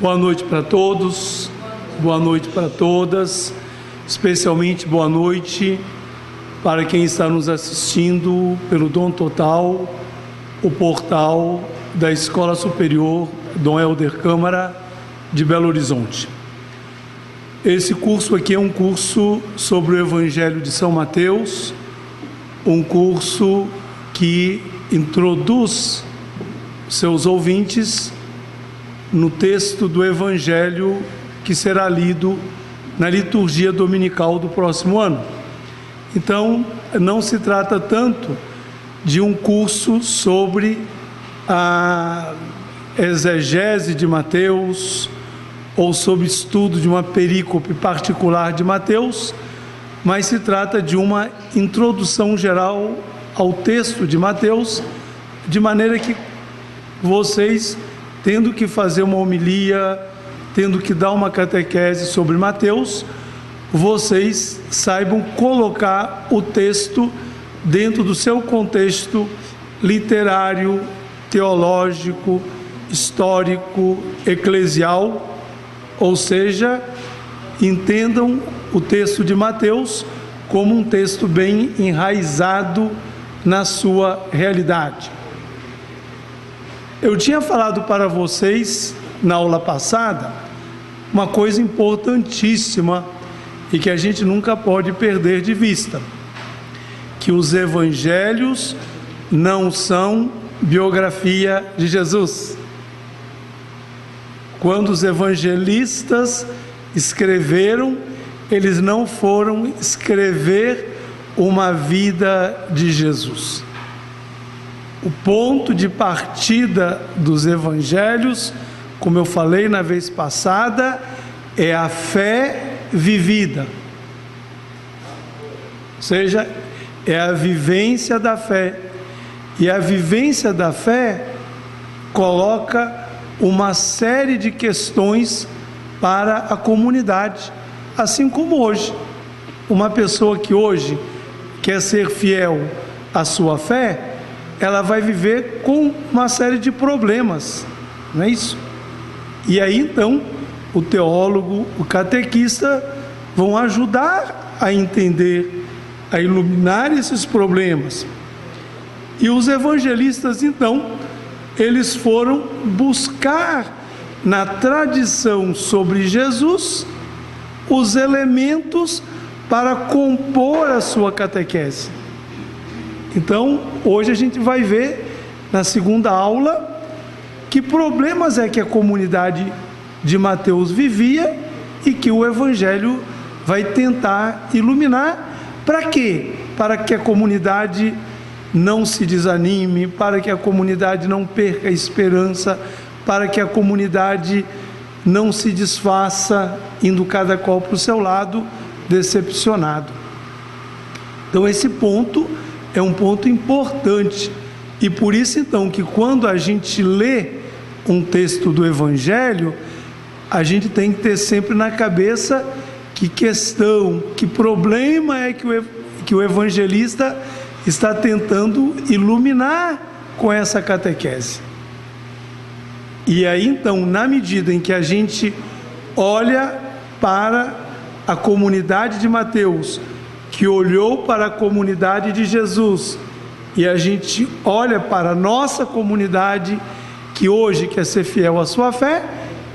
Boa noite para todos, boa noite para todas, especialmente boa noite para quem está nos assistindo pelo Dom Total, o portal da Escola Superior Dom Helder Câmara de Belo Horizonte. Esse curso aqui é um curso sobre o Evangelho de São Mateus, um curso que introduz seus ouvintes no texto do Evangelho que será lido na liturgia dominical do próximo ano. Então, não se trata tanto de um curso sobre a exegese de Mateus ou sobre estudo de uma perícope particular de Mateus, mas se trata de uma introdução geral ao texto de Mateus, de maneira que vocês, tendo que fazer uma homilia, tendo que dar uma catequese sobre Mateus, vocês saibam colocar o texto dentro do seu contexto literário, teológico, histórico, eclesial, ou seja, entendam o texto de Mateus como um texto bem enraizado na sua realidade. Eu tinha falado para vocês, na aula passada, uma coisa importantíssima e que a gente nunca pode perder de vista, que os evangelhos não são biografia de Jesus. Quando os evangelistas escreveram, eles não foram escrever uma vida de Jesus. O ponto de partida dos evangelhos, como eu falei na vez passada, é a fé vivida. Ou seja, é a vivência da fé. E a vivência da fé coloca uma série de questões para a comunidade, assim como hoje. Uma pessoa que hoje quer ser fiel à sua fé, ela vai viver com uma série de problemas, não é isso? E aí então o teólogo, o catequista vão ajudar a entender, a iluminar esses problemas. E os evangelistas então, eles foram buscar na tradição sobre Jesus os elementos para compor a sua catequese. Então, hoje a gente vai ver, na segunda aula, que problemas é que a comunidade de Mateus vivia e que o Evangelho vai tentar iluminar. Para quê? Para que a comunidade não se desanime, para que a comunidade não perca a esperança, para que a comunidade não se desfaça, indo cada qual para o seu lado, decepcionado. Então, esse ponto é um ponto importante, e por isso então que quando a gente lê um texto do Evangelho, a gente tem que ter sempre na cabeça que questão, que problema é que o evangelista está tentando iluminar com essa catequese. E aí então, na medida em que a gente olha para a comunidade de Mateus, que olhou para a comunidade de Jesus, e a gente olha para a nossa comunidade, que hoje quer ser fiel à sua fé,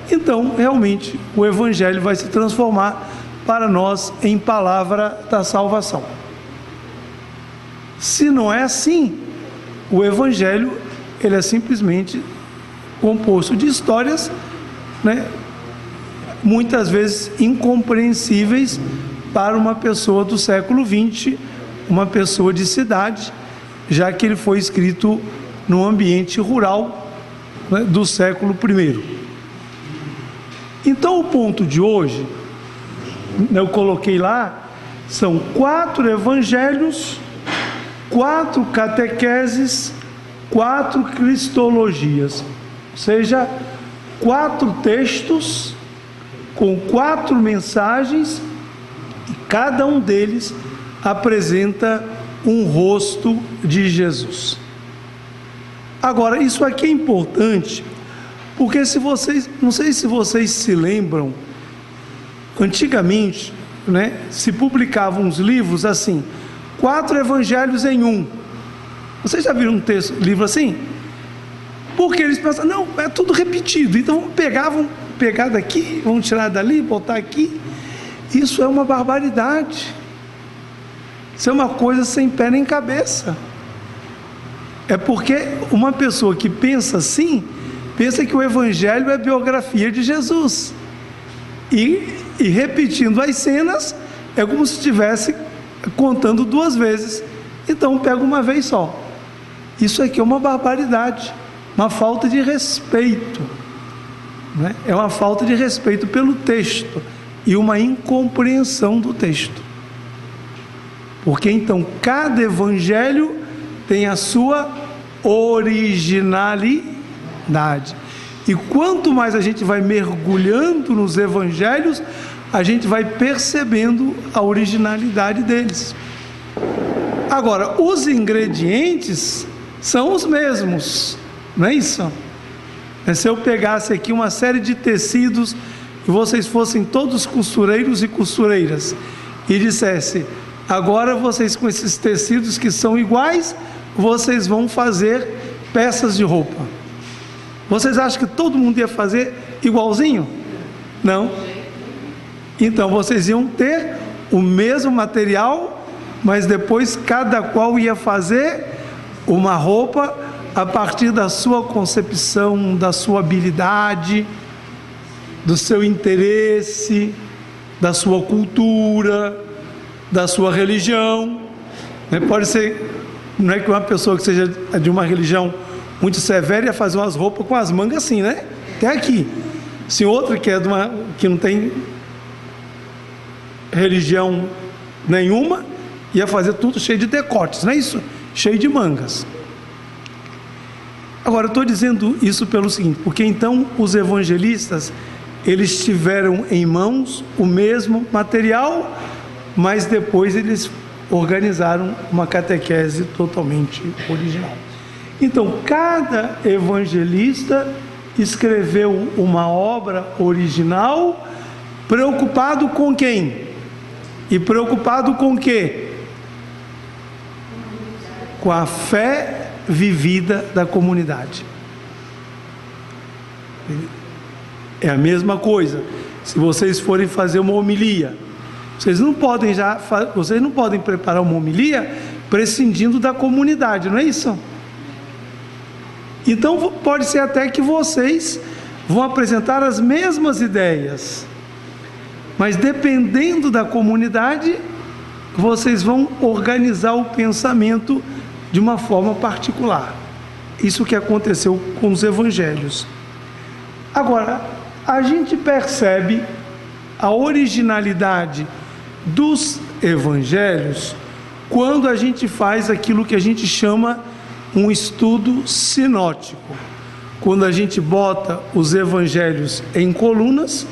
então realmente o Evangelho vai se transformar para nós em palavra da salvação. Se não é assim, o Evangelho ele é simplesmente composto de histórias, muitas vezes incompreensíveis para uma pessoa do século XX, uma pessoa de cidade, já que ele foi escrito no ambiente rural, do século I. Então o ponto de hoje, eu coloquei lá, são 4 evangelhos, 4 catequeses, 4 cristologias, ou seja, 4 textos com 4 mensagens, e cada um deles apresenta um rosto de Jesus. Agora, isso aqui é importante, Porque se vocês, não sei se vocês se lembram, antigamente, né, se publicavam uns livros assim, 4 evangelhos em um. Vocês já viram um livro assim? Porque eles pensam, não, é tudo repetido, então vamos pegar daqui, vamos tirar dali, botar aqui. Isso é uma barbaridade. Isso é uma coisa sem pé nem cabeça. É porque uma pessoa que pensa assim, pensa que o evangelho é biografia de Jesus. E repetindo as cenas, é como se estivesse contando 2 vezes. Então pega uma vez só. Isso aqui é uma barbaridade, uma falta de respeito, né? É uma falta de respeito pelo texto e uma incompreensão do texto. Porque então cada evangelho tem a sua originalidade. E quanto mais a gente vai mergulhando nos evangelhos, a gente vai percebendo a originalidade deles. Agora, os ingredientes são os mesmos, não é isso? Se eu pegasse aqui uma série de tecidos e vocês fossem todos costureiros e costureiras e dissesse, agora vocês com esses tecidos que são iguais, vocês vão fazer peças de roupa. Vocês acham que todo mundo ia fazer igualzinho? Não. Então vocês iam ter o mesmo material, mas depois cada qual ia fazer uma roupa a partir da sua concepção, da sua habilidade, do seu interesse, da sua cultura, da sua religião. Pode ser, não é que uma pessoa que seja de uma religião muito severa ia fazer umas roupas com as mangas assim, né? Até aqui. Se outra que é de uma que não tem religião nenhuma, ia fazer tudo cheio de decotes, não é isso? Cheio de mangas. Agora, eu estou dizendo isso pelo seguinte, porque então os evangelistas, eles tiveram em mãos o mesmo material, mas depois eles organizaram uma catequese totalmente original. Então, cada evangelista escreveu uma obra original, preocupado com quem? E preocupado com o quê? Com a fé vivida da comunidade. É a mesma coisa. Se vocês forem fazer uma homilia, vocês não podem preparar uma homilia prescindindo da comunidade, não é isso? Então pode ser até que vocês vão apresentar as mesmas ideias, mas dependendo da comunidade, vocês vão organizar o pensamento de uma forma particular. Isso que aconteceu com os evangelhos. Agora, a gente percebe a originalidade dos evangelhos quando a gente faz aquilo que a gente chama um estudo sinótico. Quando a gente bota os evangelhos em colunas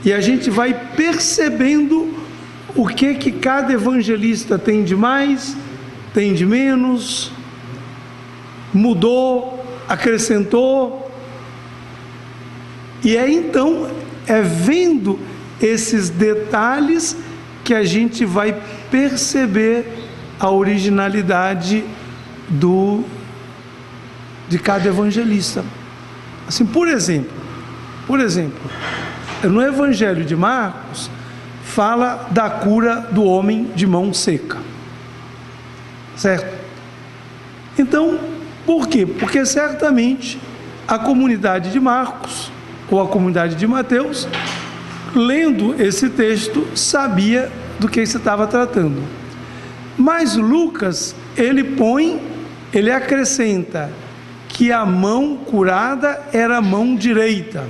e a gente vai percebendo o que cada evangelista tem de mais, tem de menos, mudou, acrescentou. E então é vendo esses detalhes que a gente vai perceber a originalidade de cada evangelista. Assim, por exemplo, no Evangelho de Marcos fala da cura do homem de mão seca, certo? Então, por quê? Porque certamente a comunidade de Marcos ou a comunidade de Mateus, lendo esse texto, sabia do que se estava tratando. Mas Lucas, ele acrescenta que a mão curada era a mão direita.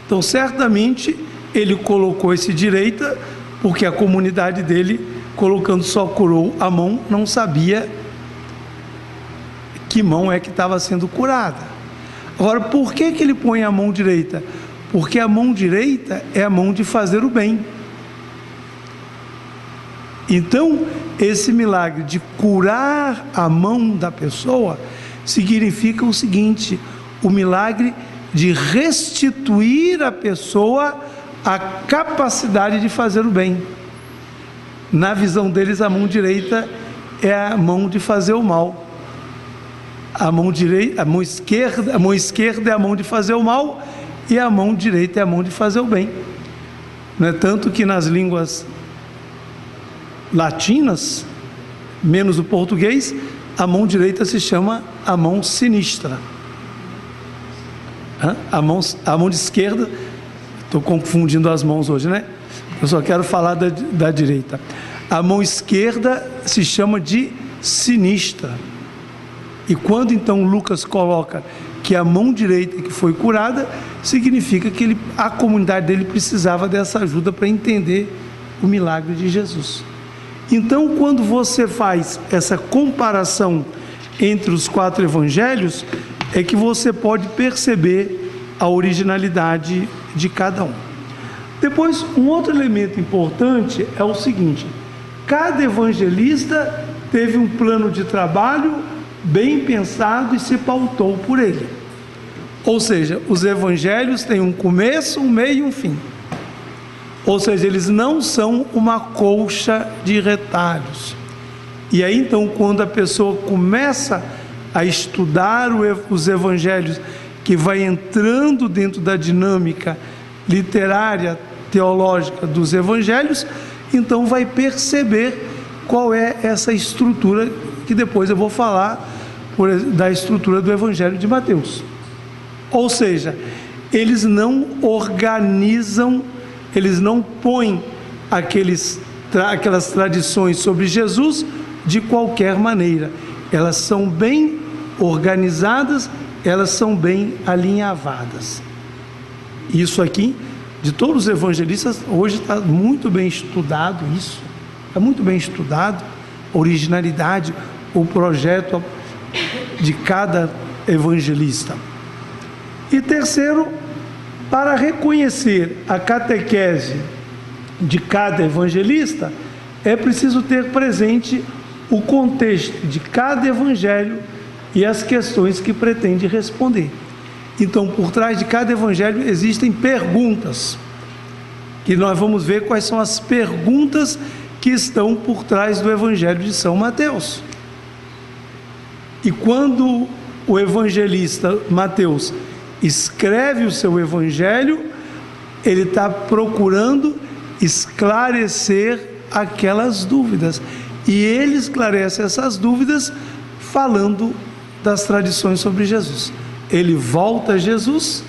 Então, certamente, ele colocou esse direita, porque a comunidade dele, colocando só curou a mão, não sabia que mão é que estava sendo curada. Agora, por que ele põe a mão direita? Porque a mão direita é a mão de fazer o bem. Então, esse milagre de curar a mão da pessoa significa o seguinte: o milagre de restituir à pessoa a capacidade de fazer o bem. Na visão deles, a mão direita é a mão de fazer o mal. A mão esquerda é a mão de fazer o mal, e a mão direita é a mão de fazer o bem. Não é tanto que nas línguas latinas, menos o português, a mão direita se chama a mão sinistra. A mão de esquerda, estou confundindo as mãos hoje, né? Eu só quero falar da direita. A mão esquerda se chama de sinistra. E quando então Lucas coloca que a mão direita que foi curada, significa que a comunidade dele precisava dessa ajuda para entender o milagre de Jesus. Então, quando você faz essa comparação entre os 4 evangelhos, é que você pode perceber a originalidade de cada um. Depois, um outro elemento importante é o seguinte: cada evangelista teve um plano de trabalho bem pensado e se pautou por ele. Ou seja, os evangelhos têm um começo, um meio e um fim. Ou seja, eles não são uma colcha de retalhos. E aí então, quando a pessoa começa a estudar os evangelhos, que vai entrando dentro da dinâmica literária, teológica dos evangelhos, então vai perceber qual é essa estrutura, que depois eu vou falar da estrutura do evangelho de Mateus. Ou seja, eles não organizam, eles não põem aquelas tradições sobre Jesus de qualquer maneira. Elas são bem organizadas, elas são bem alinhavadas. Isso aqui, de todos os evangelistas, hoje está muito bem estudado isso. Está muito bem estudado a originalidade, o projeto de cada evangelista. E terceiro, para reconhecer a catequese de cada evangelista, é preciso ter presente o contexto de cada evangelho e as questões que pretende responder. Então, por trás de cada evangelho existem perguntas, que nós vamos ver quais são as perguntas que estão por trás do evangelho de São Mateus. E quando o evangelista Mateus escreve o seu evangelho, ele está procurando esclarecer aquelas dúvidas, e ele esclarece essas dúvidas falando das tradições sobre Jesus. Ele volta a Jesus,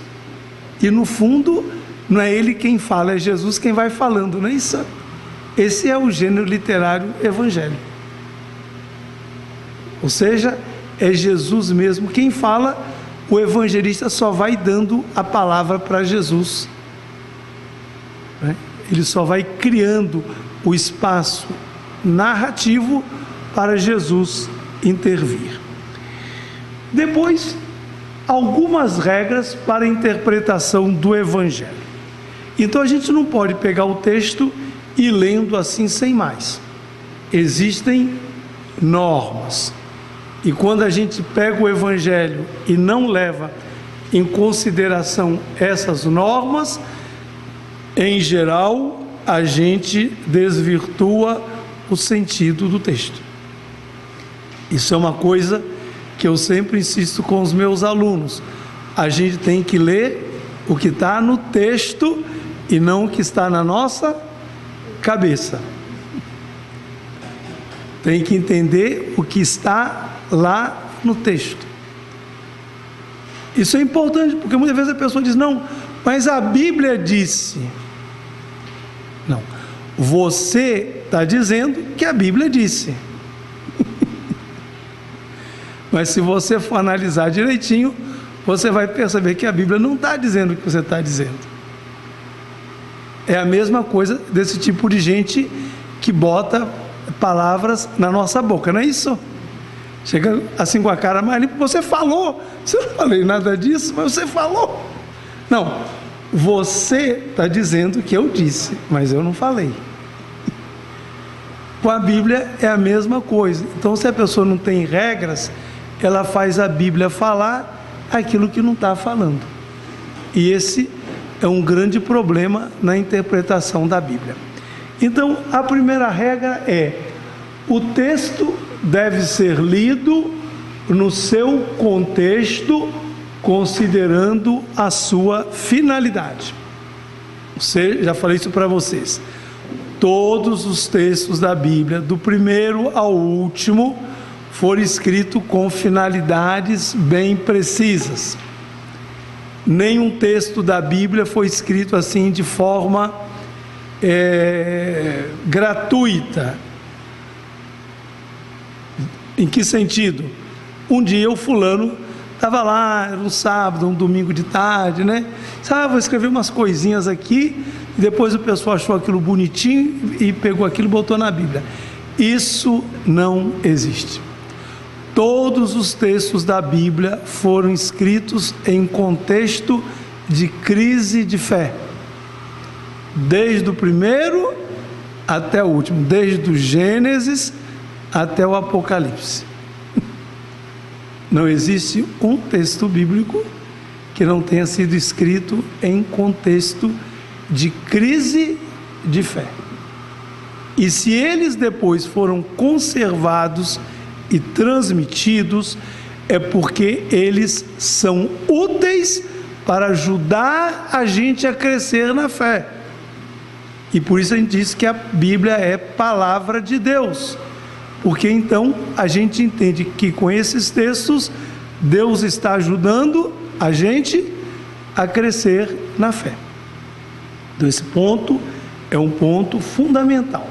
e no fundo não é ele quem fala, é Jesus quem vai falando, não é isso? Esse é o gênero literário evangélico. Ou seja, é Jesus mesmo quem fala, o evangelista só vai dando a palavra para Jesus, né? Ele só vai criando o espaço narrativo para Jesus intervir. Depois, algumas regras para a interpretação do evangelho. Então a gente não pode pegar o texto e ir lendo assim sem mais. Existem normas. E quando a gente pega o evangelho e não leva em consideração essas normas, em geral, a gente desvirtua o sentido do texto. Isso é uma coisa que eu sempre insisto com os meus alunos. A gente tem que ler o que está no texto e não o que está na nossa cabeça. Tem que entender o que está lá no texto. Isso é importante, porque muitas vezes a pessoa diz: não, mas a Bíblia disse. Não, você está dizendo que a Bíblia disse. Mas se você for analisar direitinho, você vai perceber que a Bíblia não está dizendo o que você está dizendo. É a mesma coisa desse tipo de gente que bota palavras na nossa boca, não é isso? Chega assim com a cara mais limpa: você falou, você não falei nada disso, mas você falou. Não, você está dizendo que eu disse, mas eu não falei. Com a Bíblia é a mesma coisa. Então, se a pessoa não tem regras, ela faz a Bíblia falar aquilo que não está falando. E esse é um grande problema na interpretação da Bíblia. Então, a primeira regra é: o texto deve ser lido no seu contexto, considerando a sua finalidade. Já falei isso para vocês. Todos os textos da Bíblia, do primeiro ao último, foram escritos com finalidades bem precisas. Nenhum texto da Bíblia foi escrito assim de forma gratuita. Em que sentido? Um dia o fulano estava lá, era um sábado, um domingo de tarde, né? Vou escrever umas coisinhas aqui, e depois o pessoal achou aquilo bonitinho e pegou aquilo e botou na Bíblia. Isso não existe. Todos os textos da Bíblia foram escritos em contexto de crise de fé, desde o primeiro até o último, desde o Gênesis até o Apocalipse. Não existe um texto bíblico que não tenha sido escrito em contexto de crise de fé. E se eles depois foram conservados e transmitidos, é porque eles são úteis para ajudar a gente a crescer na fé. E por isso a gente diz que a Bíblia é palavra de Deus, porque então a gente entende que com esses textos Deus está ajudando a gente a crescer na fé. Então esse ponto é um ponto fundamental.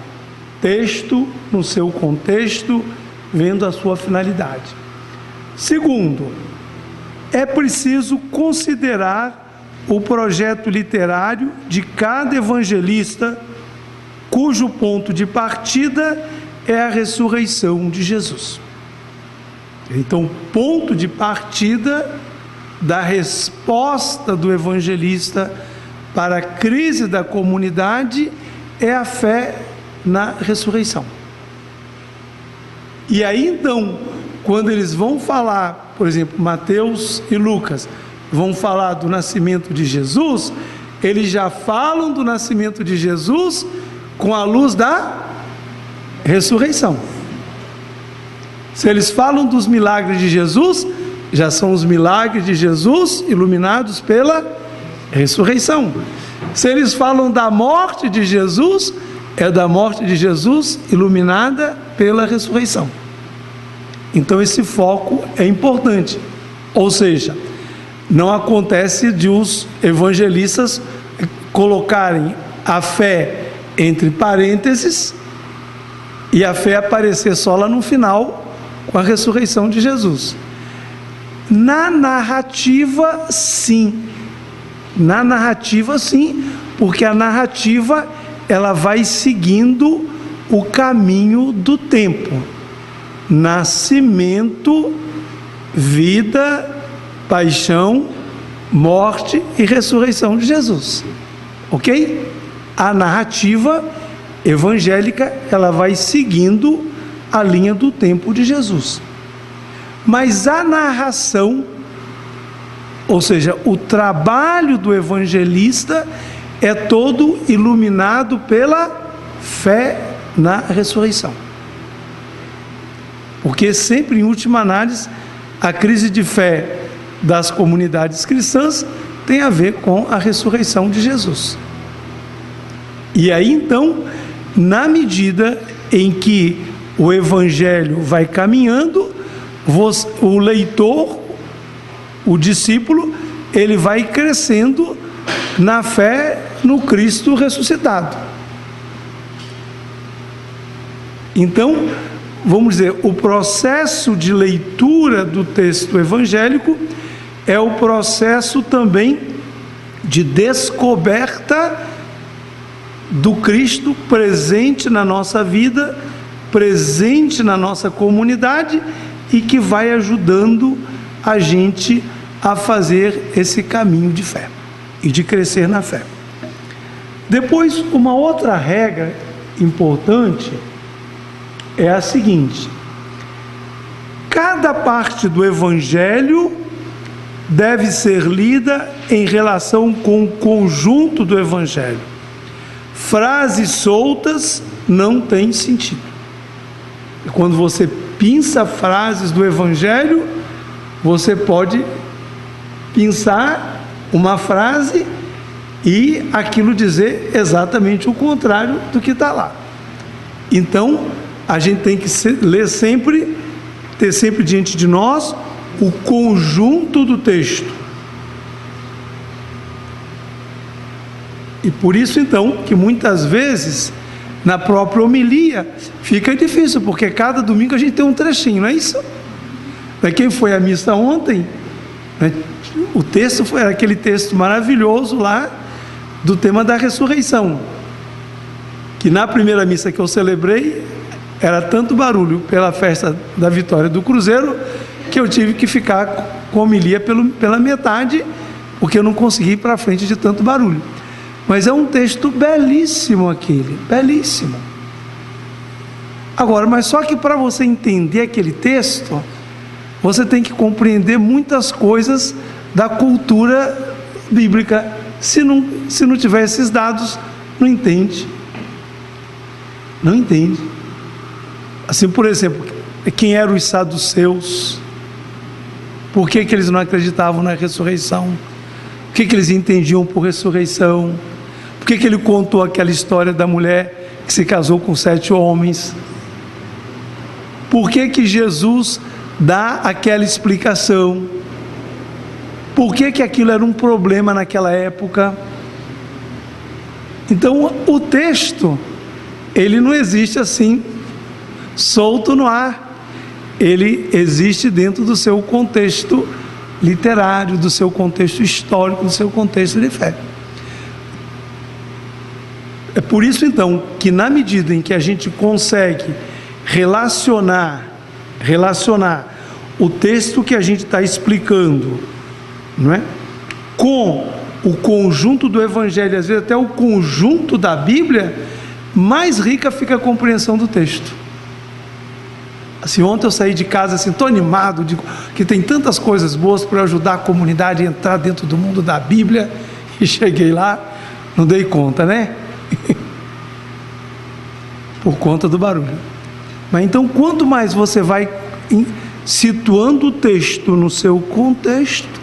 Texto no seu contexto, vendo a sua finalidade. Segundo, é preciso considerar o projeto literário de cada evangelista, cujo ponto de partida é a ressurreição de Jesus. Então, o ponto de partida da resposta do evangelista para a crise da comunidade é a fé na ressurreição. E aí então, quando eles vão falar, por exemplo, Mateus e Lucas, vão falar do nascimento de Jesus, eles já falam do nascimento de Jesus com a luz da ressurreição. Se eles falam dos milagres de Jesus, já são os milagres de Jesus iluminados pela ressurreição. Se eles falam da morte de Jesus, é da morte de Jesus iluminada pela ressurreição. Então esse foco é importante. Ou seja, não acontece de os evangelistas colocarem a fé entre parênteses e a fé aparecer só lá no final com a ressurreição de Jesus. Na narrativa, sim. Na narrativa, sim, porque a narrativa ela vai seguindo o caminho do tempo. Nascimento, vida, paixão, morte e ressurreição de Jesus. Ok? A narrativa evangélica ela vai seguindo a linha do tempo de Jesus. Mas a narração, ou seja, o trabalho do evangelista é todo iluminado pela fé na ressurreição. Porque sempre, em última análise, a crise de fé das comunidades cristãs tem a ver com a ressurreição de Jesus. E aí então, na medida em que o evangelho vai caminhando, o leitor, o discípulo, ele vai crescendo na fé no Cristo ressuscitado. Então, vamos dizer, o processo de leitura do texto evangélico é o processo também de descoberta do Cristo presente na nossa vida, presente na nossa comunidade e que vai ajudando a gente a fazer esse caminho de fé e de crescer na fé. Depois, uma outra regra importante é a seguinte: cada parte do Evangelho deve ser lida em relação com o conjunto do Evangelho. Frases soltas não têm sentido. E quando você pinça frases do Evangelho, você pode pensar uma frase e aquilo dizer exatamente o contrário do que está lá. Então, a gente tem que ler sempre, ter sempre diante de nós o conjunto do texto. E por isso, então, que muitas vezes, na própria homilia, fica difícil, porque cada domingo a gente tem um trechinho, não é isso? Quem foi à missa ontem, o texto era aquele texto maravilhoso lá, do tema da ressurreição, que na primeira missa que eu celebrei, era tanto barulho pela festa da vitória do Cruzeiro, que eu tive que ficar com a homilia pela metade, porque eu não consegui ir para frente de tanto barulho. Mas é um texto belíssimo aquele, belíssimo. Agora, mas só que para você entender aquele texto, você tem que compreender muitas coisas da cultura bíblica. Se não tiver esses dados, não entende. Não entende. Assim, por exemplo, quem eram os saduceus? Por que eles não acreditavam na ressurreição? O que eles entendiam por ressurreição? Por que ele contou aquela história da mulher que se casou com 7 homens? Por que Jesus dá aquela explicação? Por que aquilo era um problema naquela época? Então, o texto, ele não existe assim, solto no ar. Ele existe dentro do seu contexto literário, do seu contexto histórico, do seu contexto de fé. É por isso, então, que na medida em que a gente consegue relacionar o texto que a gente está explicando, não é, com o conjunto do Evangelho, às vezes até o conjunto da Bíblia, mais rica fica a compreensão do texto. Assim, ontem eu saí de casa assim, estou animado, digo que tem tantas coisas boas para ajudar a comunidade a entrar dentro do mundo da Bíblia, e cheguei lá, não dei conta, né? Por conta do barulho. Mas então, quanto mais você vai situando o texto no seu contexto,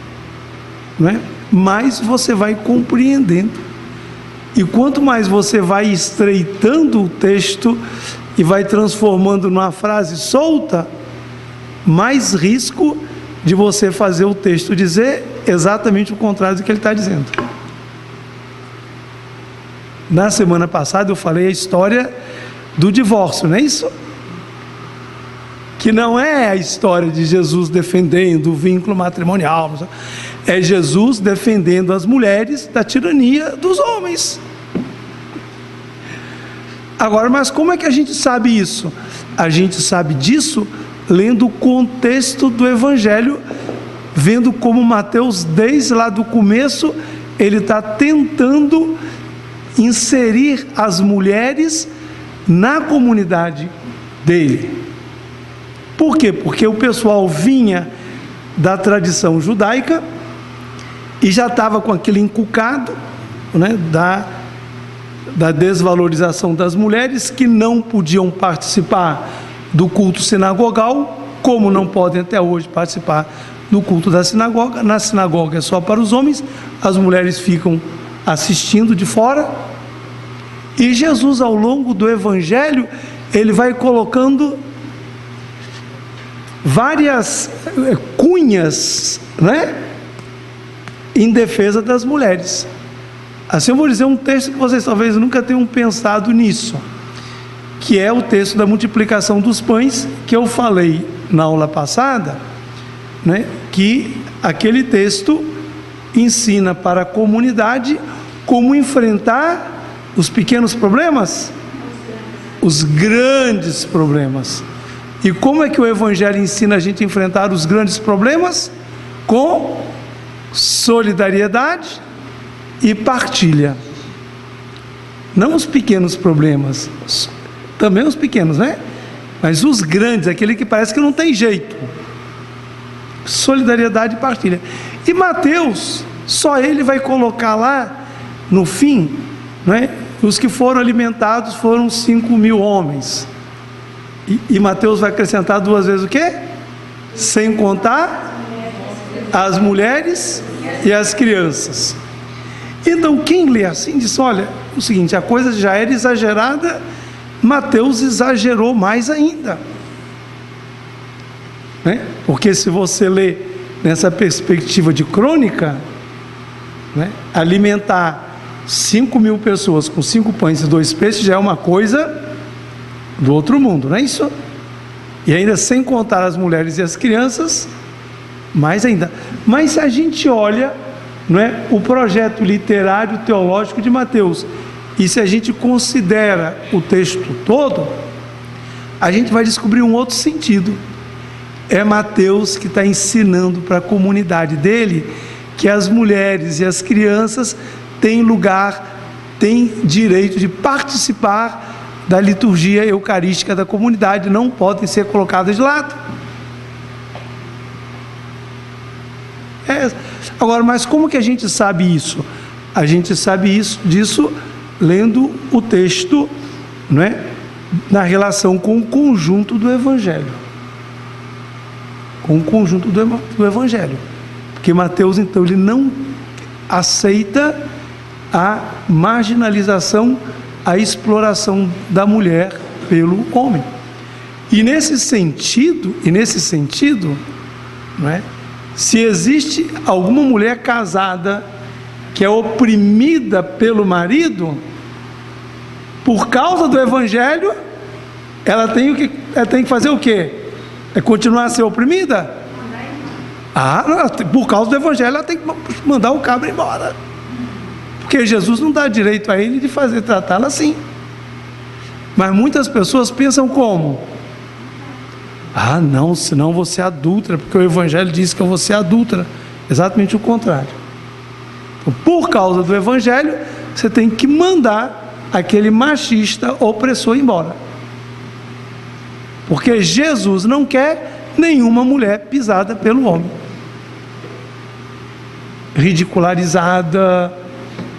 né, mais você vai compreendendo. E quanto mais você vai estreitando o texto e vai transformando numa frase solta, mais risco de você fazer o texto dizer exatamente o contrário do que ele está dizendo. Na semana passada eu falei a história do divórcio, não é isso? Que não é a história de Jesus defendendo o vínculo matrimonial, é Jesus defendendo as mulheres da tirania dos homens. Agora, mas como é que a gente sabe isso? A gente sabe disso lendo o contexto do Evangelho, vendo como Mateus, desde lá do começo, ele está tentando inserir as mulheres na comunidade dele. Por quê? Porque o pessoal vinha da tradição judaica e já estava com aquele inculcado, né, da desvalorização das mulheres, que não podiam participar do culto sinagogal, como não podem até hoje participar do culto da sinagoga. Na sinagoga é só para os homens, as mulheres ficam assistindo de fora. E Jesus, ao longo do Evangelho, ele vai colocando várias cunhas, né, em defesa das mulheres. Assim, eu vou dizer um texto que vocês talvez nunca tenham pensado nisso, que é o texto da multiplicação dos pães, que eu falei na aula passada, né, que aquele texto ensina para a comunidade como enfrentar os pequenos problemas, os grandes problemas. E como é que o Evangelho ensina a gente a enfrentar os grandes problemas? Com solidariedade e partilha. Não os pequenos problemas, também os pequenos, né? Mas os grandes, aquele que parece que não tem jeito. solidariedade e partilha. E Mateus, só ele vai colocar lá no fim, né? Os que foram alimentados foram 5.000 homens. E Mateus vai acrescentar 2 vezes o quê? Sem contar as mulheres e as crianças. Então quem lê assim diz, olha, o seguinte, a coisa já era exagerada, Mateus exagerou mais ainda, né? Porque se você lê nessa perspectiva de crônica, né, alimentar 5.000 pessoas com 5 pães e 2 peixes já é uma coisa do outro mundo, não é isso? E ainda sem contar as mulheres e as crianças, mais ainda. Mas se a gente olha, não é, o projeto literário teológico de Mateus, e se a gente considera o texto todo, a gente vai descobrir um outro sentido. É Mateus que está ensinando para a comunidade dele que as mulheres e as crianças têm lugar, têm direito de participar da liturgia eucarística da comunidade, não podem ser colocadas de lado. Agora, mas como que a gente sabe isso? A gente sabe disso lendo o texto, não é? Na relação com o conjunto do Evangelho. Com o conjunto do Evangelho. Porque Mateus, então, ele não aceita a marginalização, a exploração da mulher pelo homem. E nesse sentido, não é? Se existe alguma mulher casada que é oprimida pelo marido, por causa do Evangelho, ela tem que fazer o quê? É continuar a ser oprimida? Por causa do Evangelho, ela tem que mandar o cabra embora. Porque Jesus não dá direito a ele de tratá-la assim. Mas muitas pessoas pensam como? Não, senão você é adúltera, porque o Evangelho diz que eu vou ser adúltera. Exatamente o contrário. Então, por causa do Evangelho, você tem que mandar aquele machista opressor embora. Porque Jesus não quer nenhuma mulher pisada pelo homem, ridicularizada,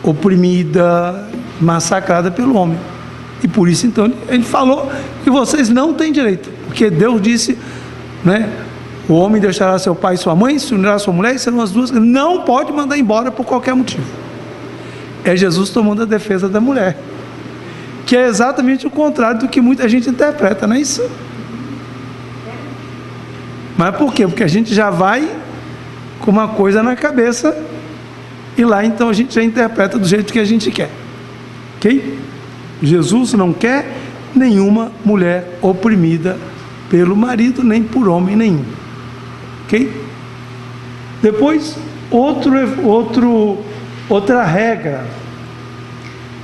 oprimida, massacrada pelo homem. E por isso então ele falou que vocês não têm direito, porque Deus disse, né, o homem deixará seu pai e sua mãe, se unirá a sua mulher, e serão as duas, não pode mandar embora por qualquer motivo. É Jesus tomando a defesa da mulher, que é exatamente o contrário do que muita gente interpreta, não é isso? Mas por quê? Porque a gente já vai com uma coisa na cabeça, e lá então a gente já interpreta do jeito que a gente quer, ok? Jesus não quer nenhuma mulher oprimida pelo marido, nem por homem nenhum, ok? Depois, outra regra: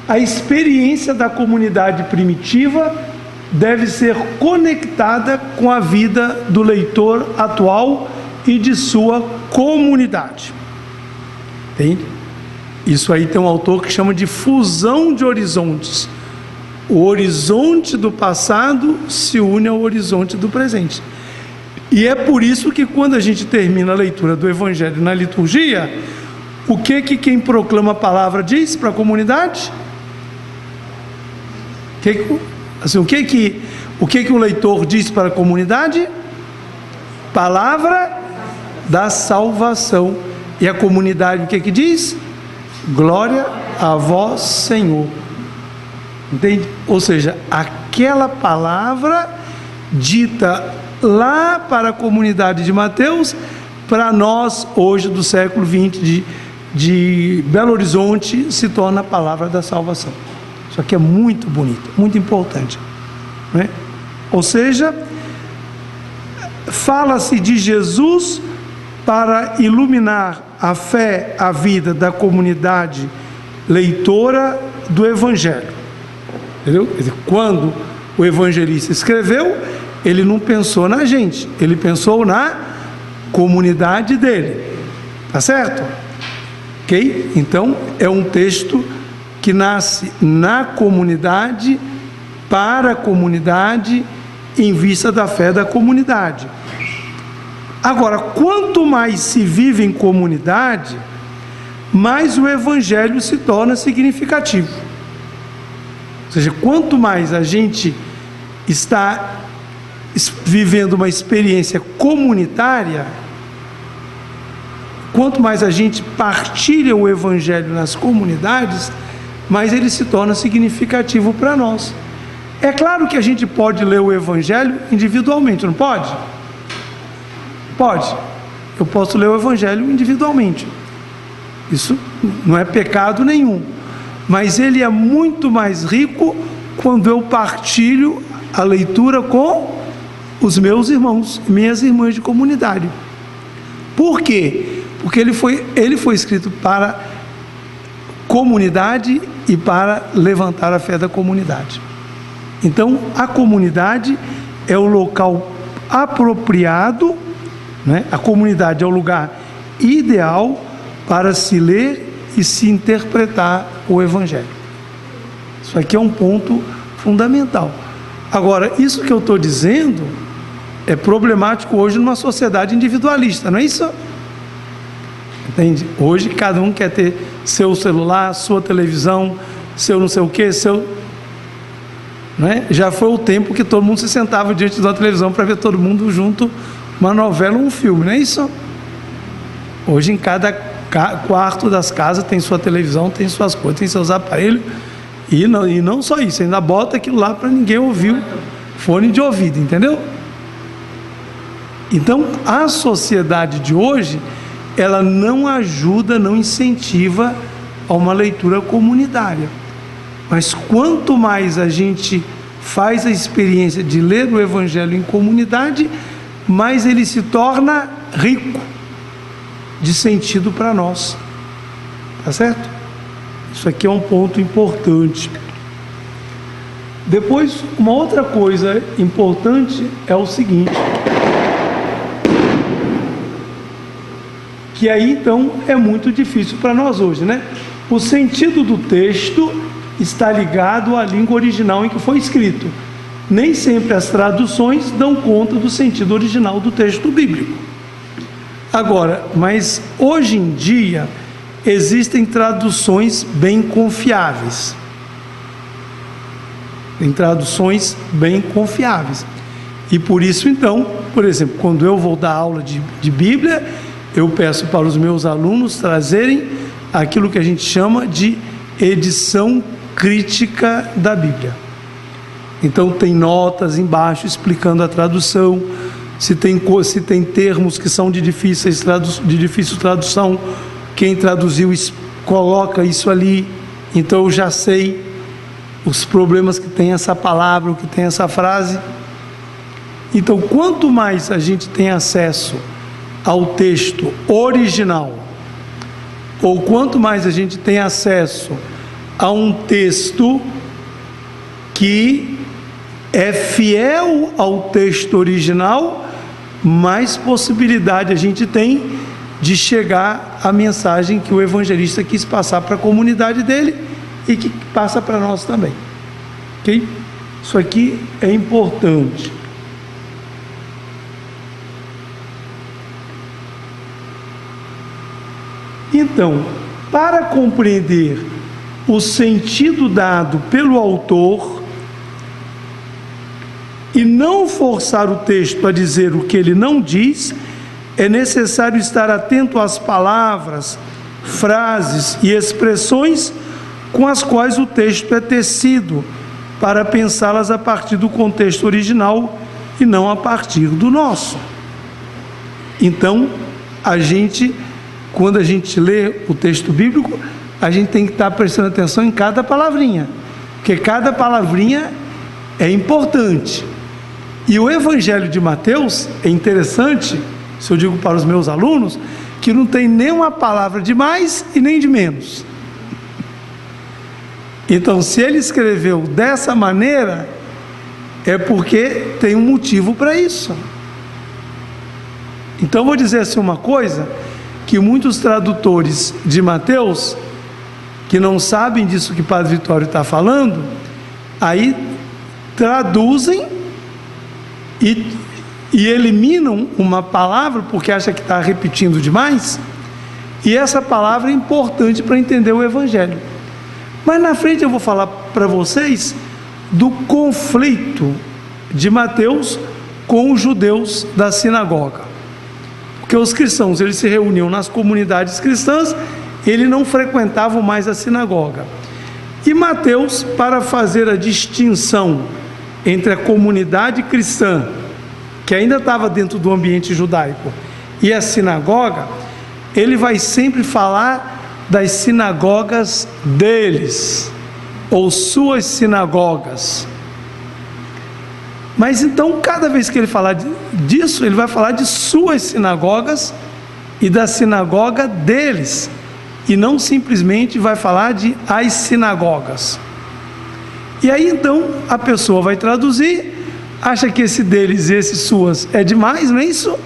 a experiência da comunidade primitiva deve ser conectada com a vida do leitor atual e de sua comunidade. Entende? Isso aí tem um autor que chama de fusão de horizontes. O horizonte do passado se une ao horizonte do presente. E é por isso que quando a gente termina a leitura do Evangelho na liturgia, o que quem proclama a palavra diz para a comunidade? O que o leitor diz para a comunidade? Palavra da salvação. E a comunidade o que diz? Glória a vós, Senhor. Entende? Ou seja, aquela palavra dita lá para a comunidade de Mateus, para nós hoje do século XX de Belo Horizonte, se torna a palavra da salvação. Isso aqui é muito bonito, muito importante, né? Ou seja, fala-se de Jesus para iluminar a fé, a vida da comunidade leitora do Evangelho. Entendeu? Quando o evangelista escreveu, ele não pensou na gente, ele pensou na comunidade dele. Tá certo? Ok? Então, é um texto que nasce na comunidade, para a comunidade, em vista da fé da comunidade. Agora, quanto mais se vive em comunidade, mais o Evangelho se torna significativo. Ou seja, quanto mais a gente está vivendo uma experiência comunitária, quanto mais a gente partilha o Evangelho nas comunidades, mais ele se torna significativo para nós. É claro que a gente pode ler o Evangelho individualmente, não pode? Pode. Eu posso ler o Evangelho individualmente. Isso não é pecado nenhum. Mas ele é muito mais rico quando eu partilho a leitura com os meus irmãos, minhas irmãs de comunidade. Por quê? Porque ele foi escrito para comunidade e para levantar a fé da comunidade. Então, a comunidade é o local apropriado, né? A comunidade é o lugar ideal para se ler e se interpretar o Evangelho. Isso aqui é um ponto fundamental. Agora, isso que eu estou dizendo é problemático hoje numa sociedade individualista, não é isso? Entende? Hoje cada um quer ter seu celular, sua televisão, seu não sei o que, seu... Né? Já foi o tempo que todo mundo se sentava diante da televisão para ver todo mundo junto, uma novela ou um filme, não é isso? Hoje em cada quarto das casas tem sua televisão, tem suas coisas, tem seus aparelhos, e não só isso, ainda bota aquilo lá para ninguém ouvir, fone de ouvido, entendeu? Então a sociedade de hoje, ela não ajuda, não incentiva a uma leitura comunitária. Mas quanto mais a gente faz a experiência de ler o Evangelho em comunidade, mais ele se torna rico de sentido para nós. Tá certo? Isso aqui é um ponto importante. Depois, uma outra coisa importante é o seguinte, que aí então é muito difícil para nós hoje, né? O sentido do texto está ligado à língua original em que foi escrito. Nem sempre as traduções dão conta do sentido original do texto bíblico. Agora, mas hoje em dia existem traduções bem confiáveis. Tem traduções bem confiáveis. E por isso então, por exemplo, quando eu vou dar aula de Bíblia, eu peço para os meus alunos trazerem aquilo que a gente chama de edição crítica da Bíblia. Então tem notas embaixo explicando a tradução, se tem termos que são de difícil tradução, quem traduziu coloca isso ali, então eu já sei os problemas que tem essa palavra, o que tem essa frase. Então quanto mais a gente tem acesso ao texto original, ou quanto mais a gente tem acesso a um texto que é fiel ao texto original, mais possibilidade a gente tem de chegar à mensagem que o evangelista quis passar para a comunidade dele e que passa para nós também. Ok? Isso aqui é importante. Então, para compreender o sentido dado pelo autor e não forçar o texto a dizer o que ele não diz, é necessário estar atento às palavras, frases e expressões com as quais o texto é tecido, para pensá-las a partir do contexto original e não a partir do nosso. Então, quando a gente lê o texto bíblico, a gente tem que estar prestando atenção em cada palavrinha, porque cada palavrinha é importante. E o Evangelho de Mateus é interessante, se eu digo para os meus alunos, que não tem nenhuma palavra de mais e nem de menos. Então, se ele escreveu dessa maneira, é porque tem um motivo para isso. Então, vou dizer assim uma coisa, que muitos tradutores de Mateus, que não sabem disso que o Padre Vitório está falando, aí traduzem e eliminam uma palavra porque acha que está repetindo demais, e essa palavra é importante para entender o Evangelho. Mas na frente eu vou falar para vocês do conflito de Mateus com os judeus da sinagoga. Porque os cristãos, eles se reuniam nas comunidades cristãs, eles não frequentavam mais a sinagoga. E Mateus, para fazer a distinção entre a comunidade cristã, que ainda estava dentro do ambiente judaico, e a sinagoga, ele vai sempre falar das sinagogas deles, ou suas sinagogas. Mas então, cada vez que ele falar disso, ele vai falar de suas sinagogas e da sinagoga deles, e não simplesmente vai falar de as sinagogas. E aí então a pessoa vai traduzir, acha que esse deles e esse suas é demais, não é isso?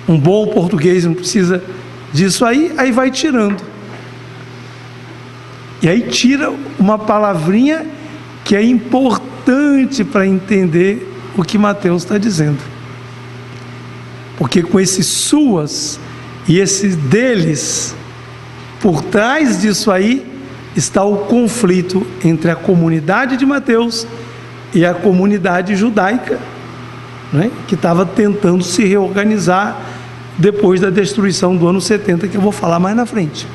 Um bom português não precisa disso aí vai tirando. E aí tira uma palavrinha que é importante para entender o que Mateus está dizendo. Porque com esses suas e esses deles, por trás disso aí está o conflito entre a comunidade de Mateus e a comunidade judaica, né, que estava tentando se reorganizar depois da destruição do ano 70, que eu vou falar mais na frente.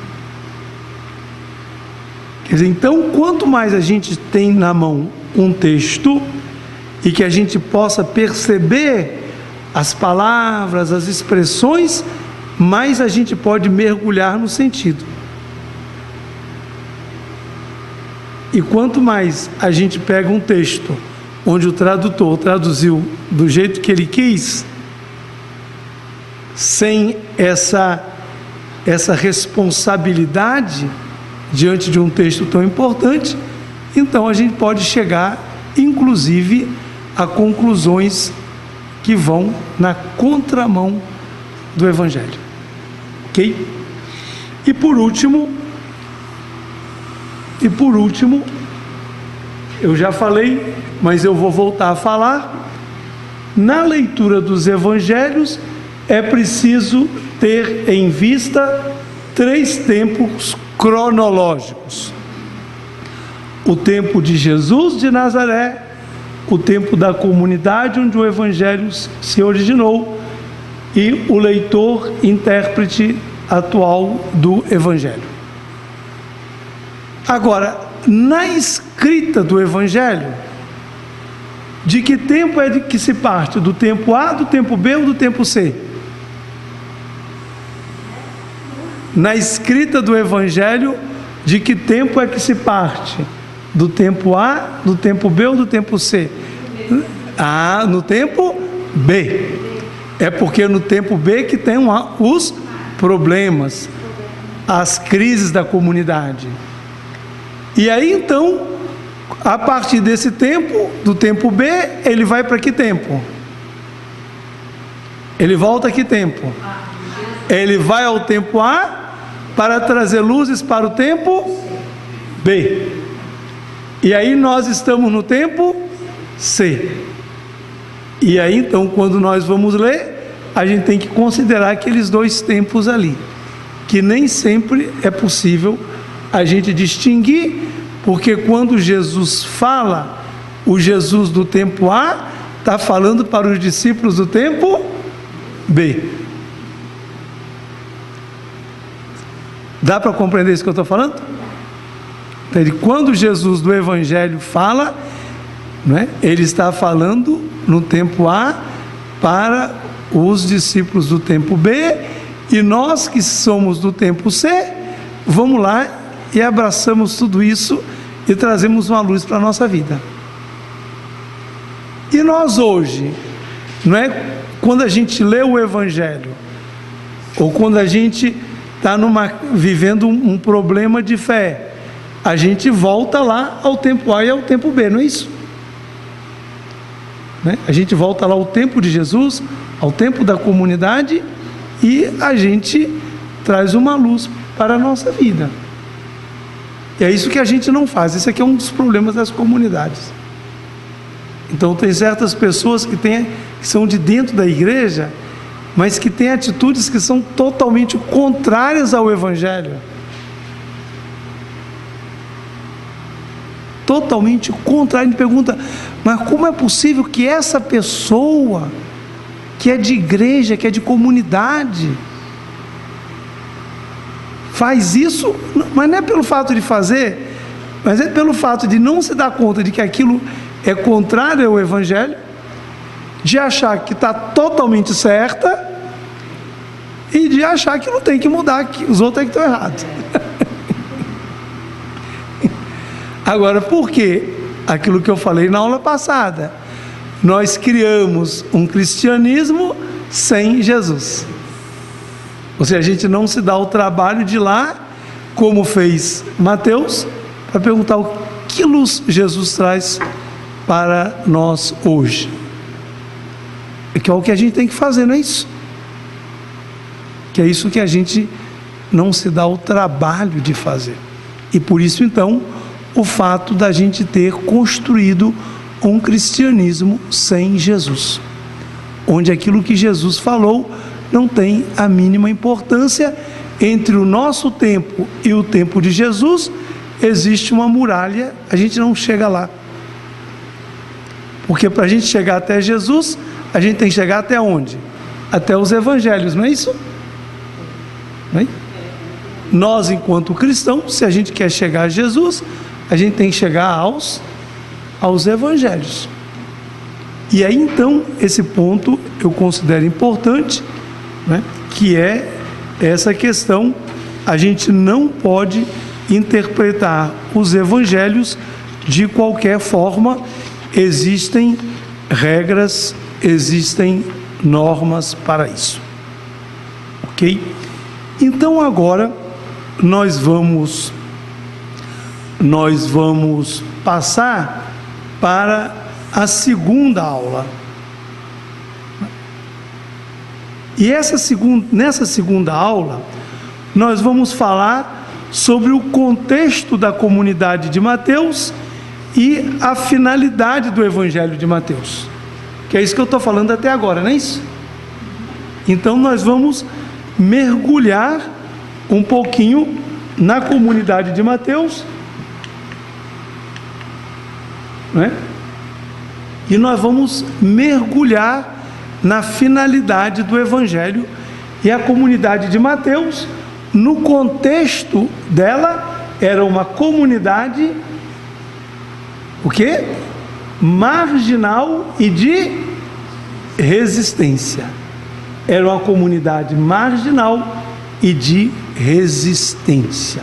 Quer dizer, então, quanto mais a gente tem na mão um texto e que a gente possa perceber as palavras, as expressões, mais a gente pode mergulhar no sentido. E quanto mais a gente pega um texto onde o tradutor traduziu do jeito que ele quis, sem essa responsabilidade diante de um texto tão importante, então a gente pode chegar, inclusive, a conclusões que vão na contramão do Evangelho. Ok? E por último, eu já falei, mas eu vou voltar a falar, na leitura dos Evangelhos é preciso ter em vista 3 tempos cronológicos: o tempo de Jesus de Nazaré, o tempo da comunidade onde o Evangelho se originou e o leitor intérprete atual do Evangelho. Agora, na escrita do Evangelho, de que tempo é de que se parte? Do tempo A, do tempo B ou do tempo C? Na escrita do Evangelho, de que tempo é que se parte? Do tempo A, do tempo B ou do tempo C? Ah, no tempo B. É porque no tempo B que tem os problemas, as crises da comunidade. E aí então, a partir desse tempo, do tempo B, ele vai para que tempo? Ele volta a que tempo? Ele vai ao tempo A para trazer luzes para o tempo B. E aí nós estamos no tempo C. E aí então, quando nós vamos ler, a gente tem que considerar aqueles 2 tempos ali, que nem sempre é possível a gente distinguir, porque quando Jesus fala, o Jesus do tempo A está falando para os discípulos do tempo B. Dá para compreender isso que eu estou falando? Quando Jesus do Evangelho fala, né, ele está falando no tempo A para os discípulos do tempo B, e nós que somos do tempo C, vamos lá e abraçamos tudo isso e trazemos uma luz para a nossa vida. E nós hoje, não é, quando a gente lê o Evangelho, ou quando a gente está vivendo um problema de fé, a gente volta lá ao tempo A e ao tempo B, não é isso? Né? A gente volta lá ao tempo de Jesus, ao tempo da comunidade, e a gente traz uma luz para a nossa vida. E é isso que a gente não faz. Esse aqui é um dos problemas das comunidades. Então tem certas pessoas que são de dentro da igreja, mas que têm atitudes que são totalmente contrárias ao Evangelho. Totalmente contrário. A gente pergunta, mas como é possível que essa pessoa, que é de igreja, que é de comunidade, faz isso? Mas não é pelo fato de fazer, mas é pelo fato de não se dar conta de que aquilo é contrário ao Evangelho, de achar que está totalmente certa e de achar que não tem que mudar, que os outros é que estão errados. Agora, por quê? Aquilo que eu falei na aula passada, nós criamos um cristianismo sem Jesus. Ou seja, a gente não se dá o trabalho de ir lá, como fez Mateus, para perguntar o que luz Jesus traz para nós hoje. Que é o que a gente tem que fazer, não é isso? Que é isso que a gente não se dá o trabalho de fazer. E por isso, então, o fato da gente ter construído um cristianismo sem Jesus, onde aquilo que Jesus falou não tem a mínima importância. Entre o nosso tempo e o tempo de Jesus existe uma muralha, a gente não chega lá, porque para a gente chegar até Jesus, a gente tem que chegar até onde? Até os evangelhos, não é isso? Não é? Nós, enquanto cristãos, se a gente quer chegar a Jesus, a gente tem que chegar aos evangelhos. E aí então, esse ponto eu considero importante, né, que é essa questão: a gente não pode interpretar os evangelhos de qualquer forma. Existem regras, existem normas para isso, ok? Então agora nós vamos passar para a segunda aula. E nessa segunda aula, nós vamos falar sobre o contexto da comunidade de Mateus e a finalidade do Evangelho de Mateus, que é isso que eu estou falando até agora, não é isso? Então nós vamos mergulhar um pouquinho na comunidade de Mateus, né? E nós vamos mergulhar na finalidade do Evangelho. E a comunidade de Mateus, no contexto dela, era uma comunidade, o quê? Marginal e de resistência. Era uma comunidade marginal e de resistência.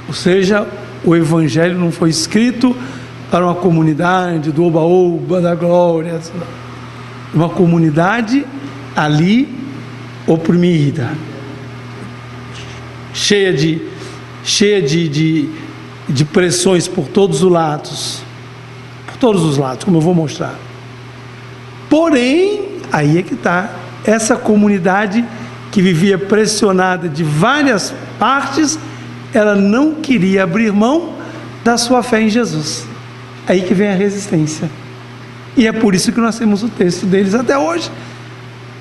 Ou seja, o Evangelho não foi escrito para uma comunidade do oba-oba, da glória, uma comunidade ali oprimida, cheia de pressões por todos os lados, como eu vou mostrar. Porém, aí é que está, essa comunidade que vivia pressionada de várias partes, ela não queria abrir mão da sua fé em Jesus. Aí que vem a resistência. E é por isso que nós temos o texto deles até hoje.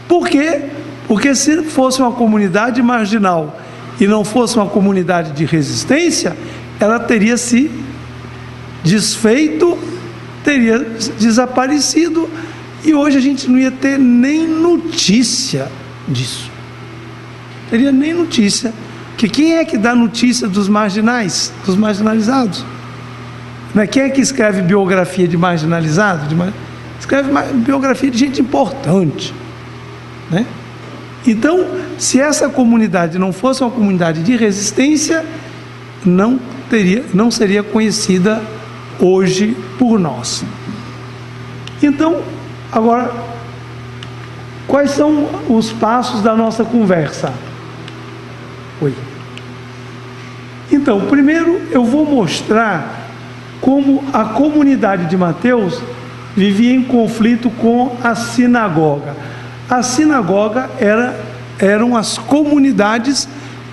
Por quê? Porque se fosse uma comunidade marginal e não fosse uma comunidade de resistência, ela teria se desfeito, teria desaparecido, e hoje a gente não ia ter nem notícia disso. Teria nem notícia. Porque quem é que dá notícia dos marginais, dos marginalizados? Quem é que escreve biografia de marginalizado? Escreve biografia de gente importante, né? Então, se essa comunidade não fosse uma comunidade de resistência, não seria conhecida hoje por nós. Então, agora, quais são os passos da nossa conversa? Oi. Então, primeiro eu vou mostrar como a comunidade de Mateus vivia em conflito com a sinagoga. A sinagoga eram as comunidades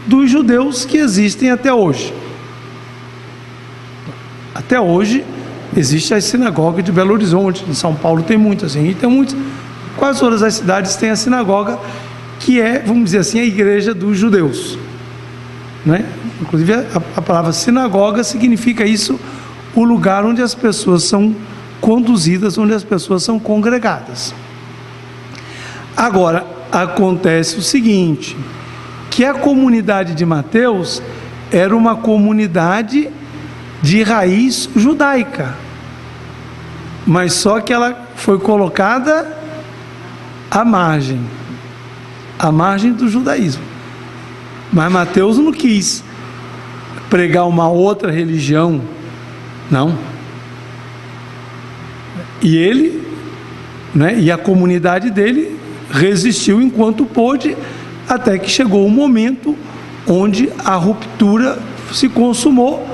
dos judeus que existem até hoje. Até hoje Existe a sinagoga de Belo Horizonte, em São Paulo tem muitas, e tem muitas, quase todas as cidades têm a sinagoga, que é, vamos dizer assim, a igreja dos judeus, né? Inclusive a palavra sinagoga significa isso, o lugar onde as pessoas são conduzidas, onde as pessoas são congregadas. Agora, acontece o seguinte, que a comunidade de Mateus era uma comunidade de raiz judaica, mas só que ela foi colocada à margem do judaísmo. Mas Mateus não quis pregar uma outra religião, não. E ele, né, e a comunidade dele resistiu enquanto pôde, até que chegou o momento onde a ruptura se consumou,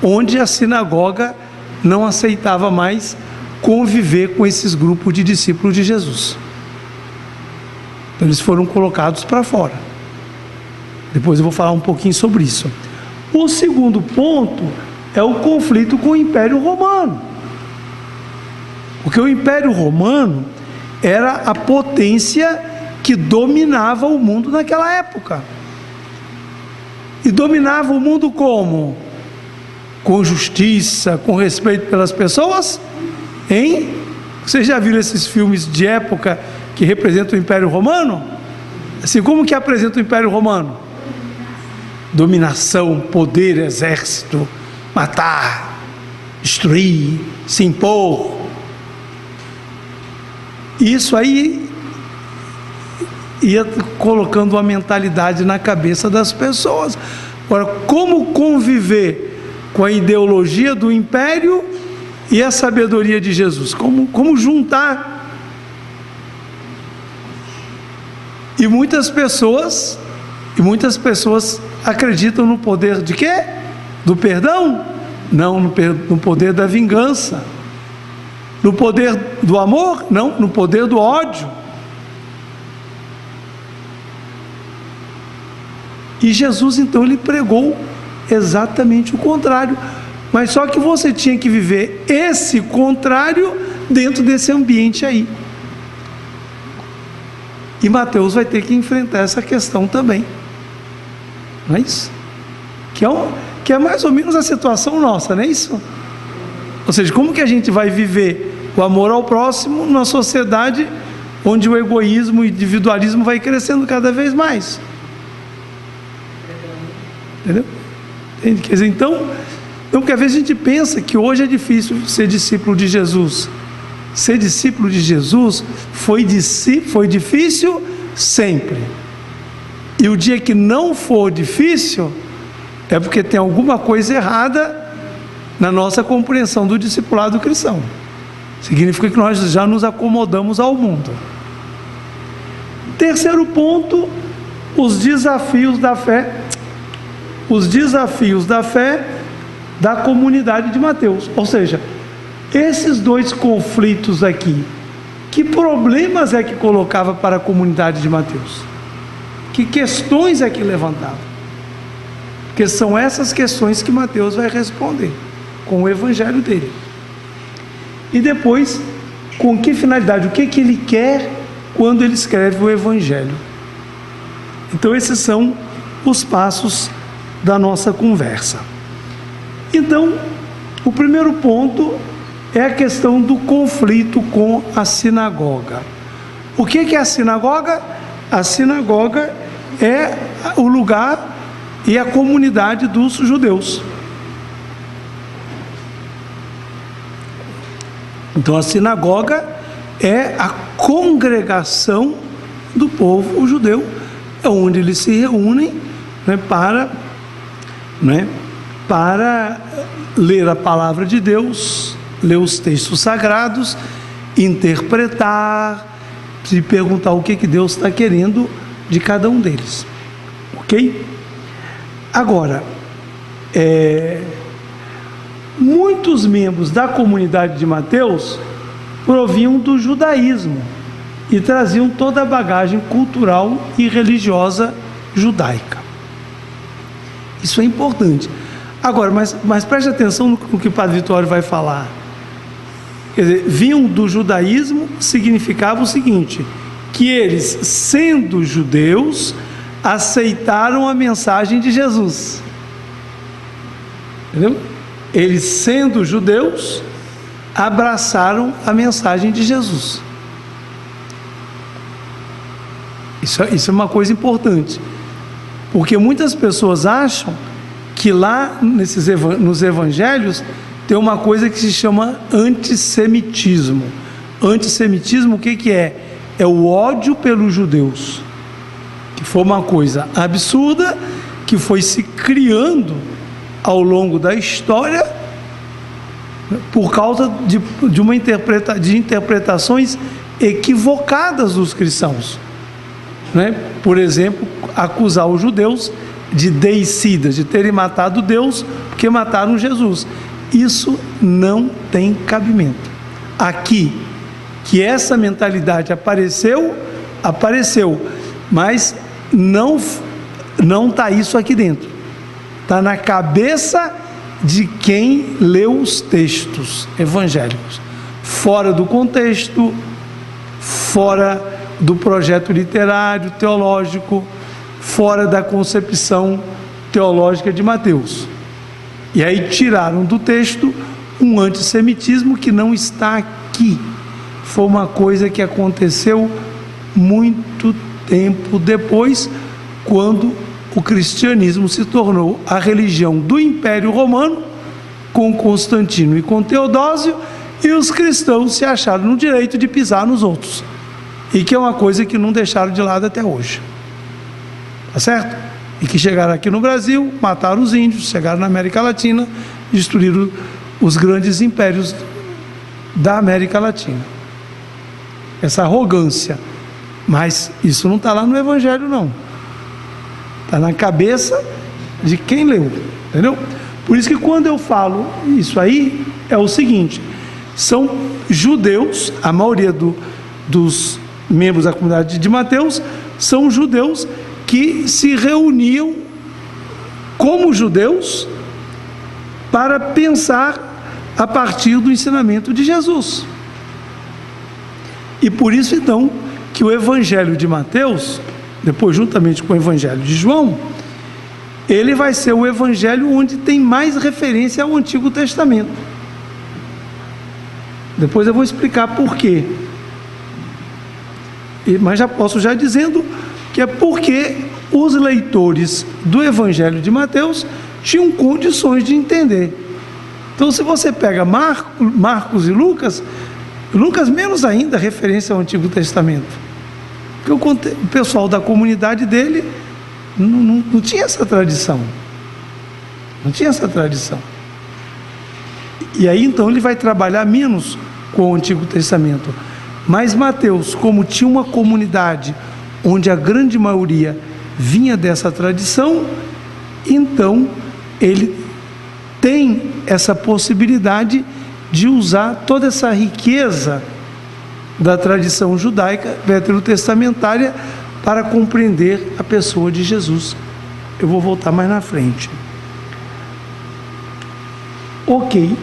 onde a sinagoga não aceitava mais conviver com esses grupos de discípulos de Jesus. Então eles foram colocados para fora. Depois eu vou falar um pouquinho sobre isso. O segundo ponto é o conflito com o Império Romano. Porque o Império Romano era a potência que dominava o mundo naquela época. E dominava o mundo como? Com justiça, com respeito pelas pessoas? Hein? Vocês já viram esses filmes de época que representam o Império Romano? Assim, como que apresenta o Império Romano? Dominação, poder, exército, matar, destruir, se impor. Isso aí ia colocando uma mentalidade na cabeça das pessoas. Agora, como conviver com a ideologia do império e a sabedoria de Jesus? Como juntar? E muitas pessoas acreditam no poder de quê? Do perdão? Não, no poder da vingança. No poder do amor? Não, no poder do ódio. E Jesus, então, ele pregou exatamente o contrário. Mas só que você tinha que viver esse contrário dentro desse ambiente aí. E Mateus vai ter que enfrentar essa questão também. Não é isso? Que é mais ou menos a situação nossa, não é isso? Ou seja, como que a gente vai viver o amor ao próximo numa sociedade onde o egoísmo e o individualismo vai crescendo cada vez mais? Entendeu? Quer dizer, então, porque às vezes a gente pensa que hoje é difícil ser discípulo de Jesus. Ser discípulo de Jesus foi difícil sempre. E o dia que não for difícil, é porque tem alguma coisa errada na nossa compreensão do discipulado cristão. Significa que nós já nos acomodamos ao mundo. Terceiro ponto, os desafios da fé. Os desafios da fé da comunidade de Mateus. Ou seja, esses dois conflitos aqui, que problemas é que colocava para a comunidade de Mateus? Que questões é que levantava? Porque são essas questões que Mateus vai responder com o evangelho dele. E depois, com que finalidade? O que ele quer quando ele escreve o evangelho? Então esses são os passos da nossa conversa. Então, o primeiro ponto é a questão do conflito com a sinagoga. O que é a sinagoga? A sinagoga é o lugar e a comunidade dos judeus. Então a sinagoga é a congregação do povo judeu, é onde eles se reúnem, né, para ler a palavra de Deus, ler os textos sagrados, interpretar, se perguntar o que Deus está querendo de cada um deles. Ok? Agora, muitos membros da comunidade de Mateus provinham do judaísmo e traziam toda a bagagem cultural e religiosa judaica. Isso é importante. Agora, mas preste atenção no que o Padre Vitório vai falar. Quer dizer, vinham do judaísmo, significava o seguinte, que eles, sendo judeus, aceitaram a mensagem de Jesus. Entendeu? Eles, sendo judeus, abraçaram a mensagem de Jesus. Isso é uma coisa importante, porque muitas pessoas acham que lá nos evangelhos tem uma coisa que se chama antissemitismo. Antissemitismo, o que é? É o ódio pelos judeus, que foi uma coisa absurda, que foi se criando ao longo da história, por causa de interpretações equivocadas dos cristãos, né? Por exemplo, acusar os judeus de deicidas, de terem matado Deus porque mataram Jesus. Isso não tem cabimento. Aqui, que essa mentalidade apareceu, mas não está isso aqui dentro. Está na cabeça de quem leu os textos evangélicos, fora do contexto, fora do projeto literário, teológico, fora da concepção teológica de Mateus. E aí tiraram do texto um antissemitismo que não está aqui. Foi uma coisa que aconteceu muito tempo depois, quando o cristianismo se tornou a religião do Império Romano, com Constantino e com Teodósio, e os cristãos se acharam no direito de pisar nos outros, e que é uma coisa que não deixaram de lado até hoje, tá certo? E que chegaram aqui no Brasil, mataram os índios, chegaram na América Latina, destruíram os grandes impérios da América Latina. Essa arrogância, mas isso não está lá no Evangelho, não. Está na cabeça de quem leu, entendeu? Por isso que quando eu falo isso aí, é o seguinte: são judeus, a maioria dos membros da comunidade de Mateus são judeus que se reuniam como judeus para pensar a partir do ensinamento de Jesus. E por isso então que o Evangelho de Mateus, depois juntamente com o Evangelho de João, ele vai ser o Evangelho onde tem mais referência ao Antigo Testamento. Depois eu vou explicar por quê. Mas já posso dizendo que é porque os leitores do Evangelho de Mateus tinham condições de entender. Então, se você pega Marcos e Lucas menos ainda referência ao Antigo Testamento, porque o pessoal da comunidade dele não tinha essa tradição, e aí então ele vai trabalhar menos com o Antigo Testamento. Mas Mateus, como tinha uma comunidade onde a grande maioria vinha dessa tradição, então ele tem essa possibilidade de usar toda essa riqueza da tradição judaica veterotestamentária para compreender a pessoa de Jesus. Eu vou voltar mais na frente. Ok.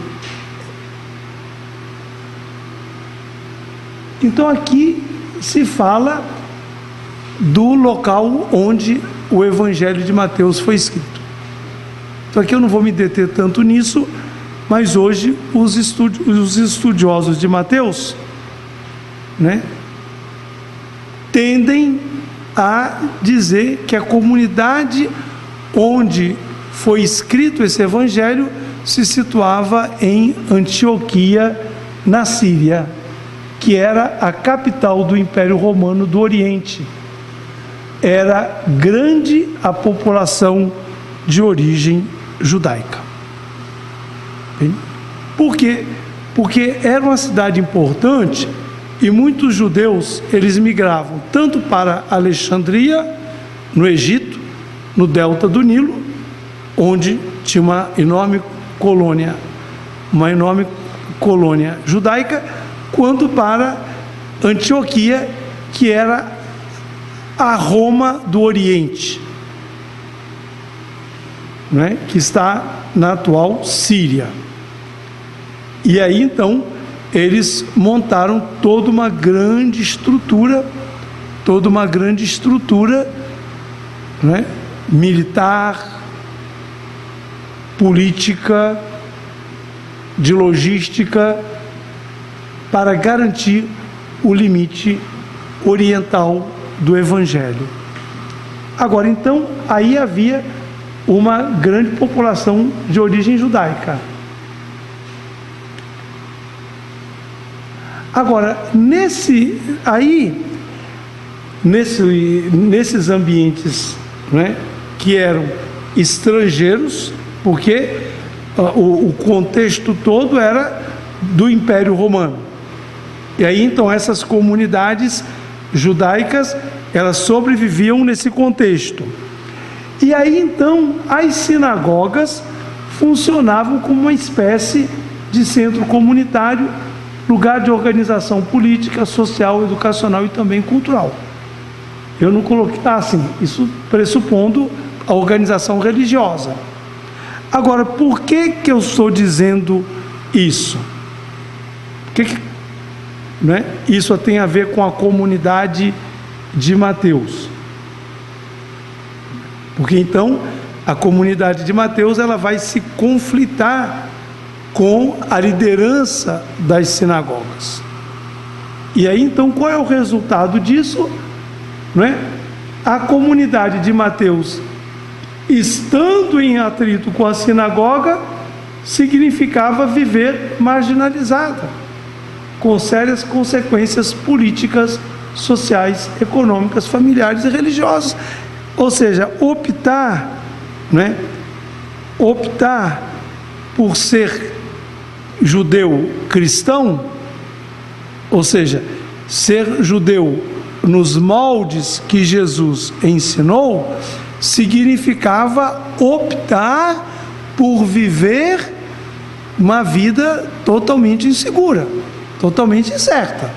Então aqui se fala do local onde o Evangelho de Mateus foi escrito. Então aqui eu não vou me deter tanto nisso, mas hoje os estudiosos de Mateus, né, tendem a dizer que a comunidade onde foi escrito esse Evangelho se situava em Antioquia, na Síria, que era a capital do Império Romano do Oriente. Era grande a população de origem judaica. Por quê? Porque era uma cidade importante e muitos judeus, eles migravam tanto para Alexandria, no Egito, no delta do Nilo, onde tinha uma enorme colônia judaica, quanto para Antioquia, que era a Roma do Oriente, né, que está na atual Síria. E aí então eles montaram toda uma grande estrutura, né, militar, política, de logística, para garantir o limite oriental do Evangelho. Agora, então, aí havia uma grande população de origem judaica. Agora, nesses ambientes, né, que eram estrangeiros, porque o contexto todo era do Império Romano. E aí, então, essas comunidades judaicas, elas sobreviviam nesse contexto. E aí, então, as sinagogas funcionavam como uma espécie de centro comunitário, lugar de organização política, social, educacional e também cultural. Eu não coloquei assim, isso pressupondo a organização religiosa. Agora, por que eu estou dizendo isso? Né? Isso tem a ver com a comunidade de Mateus. Porque então a comunidade de Mateus, ela vai se conflitar com a liderança das sinagogas. E aí então qual é o resultado disso? Não é? A comunidade de Mateus, estando em atrito com a sinagoga, significava viver marginalizada, com sérias consequências políticas, sociais, econômicas, familiares e religiosas. Ou seja, optar por ser judeu cristão, ou seja, ser judeu nos moldes que Jesus ensinou, significava optar por viver uma vida totalmente insegura, totalmente incerta.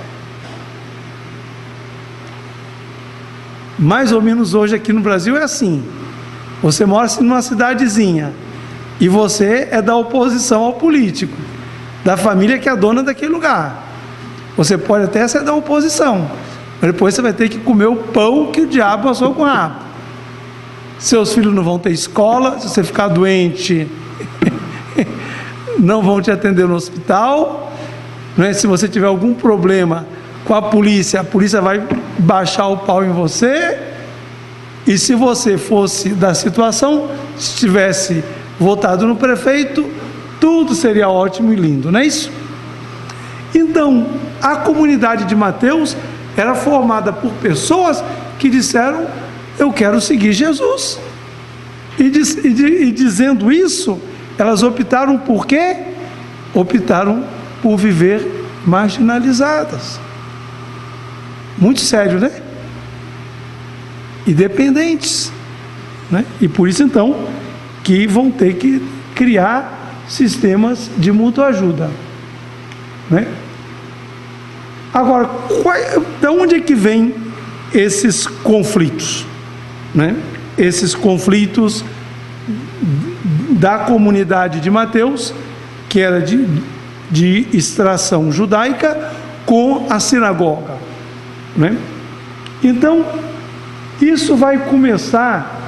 Mais ou menos hoje aqui no Brasil é assim: você mora numa cidadezinha e você é da oposição ao político, da família que é a dona daquele lugar. Você pode até ser da oposição, mas depois você vai ter que comer o pão que o diabo assou com o rabo. Seus filhos não vão ter escola, se você ficar doente não vão te atender no hospital, não é? Se você tiver algum problema com a polícia vai baixar o pau em você. E se você fosse da situação, se tivesse votado no prefeito, tudo seria ótimo e lindo, não é isso? Então, a comunidade de Mateus era formada por pessoas que disseram: eu quero seguir Jesus. E dizendo isso, elas optaram por quê? Optaram por viver marginalizadas. Muito sério, né? E dependentes, né? E por isso então que vão ter que criar sistemas de mútua ajuda, né? Agora, de onde é que vem esses conflitos, né? Esses conflitos da comunidade de Mateus, que era de extração judaica, com a sinagoga, né? Então, isso vai começar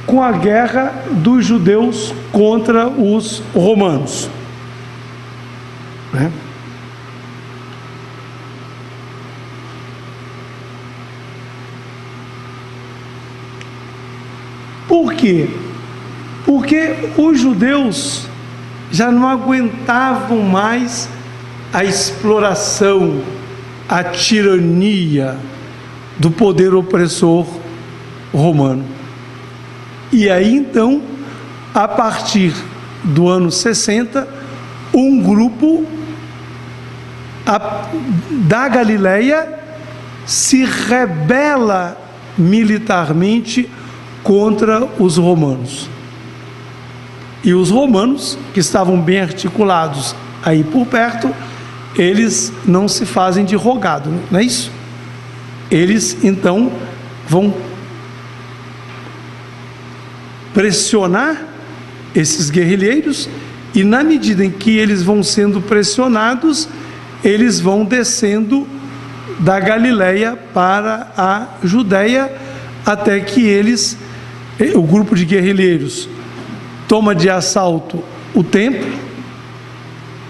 com a guerra dos judeus contra os romanos, né? Por quê? Porque os judeus já não aguentavam mais a exploração, a tirania do poder opressor romano. E aí então, a partir do ano 60, um grupo da Galileia se rebela militarmente contra os romanos. E os romanos, que estavam bem articulados aí por perto, eles não se fazem de rogado, não é isso? Eles então vão pressionar esses guerrilheiros, e na medida em que eles vão sendo pressionados, eles vão descendo da Galileia para a Judéia, até que o grupo de guerrilheiros toma de assalto o templo,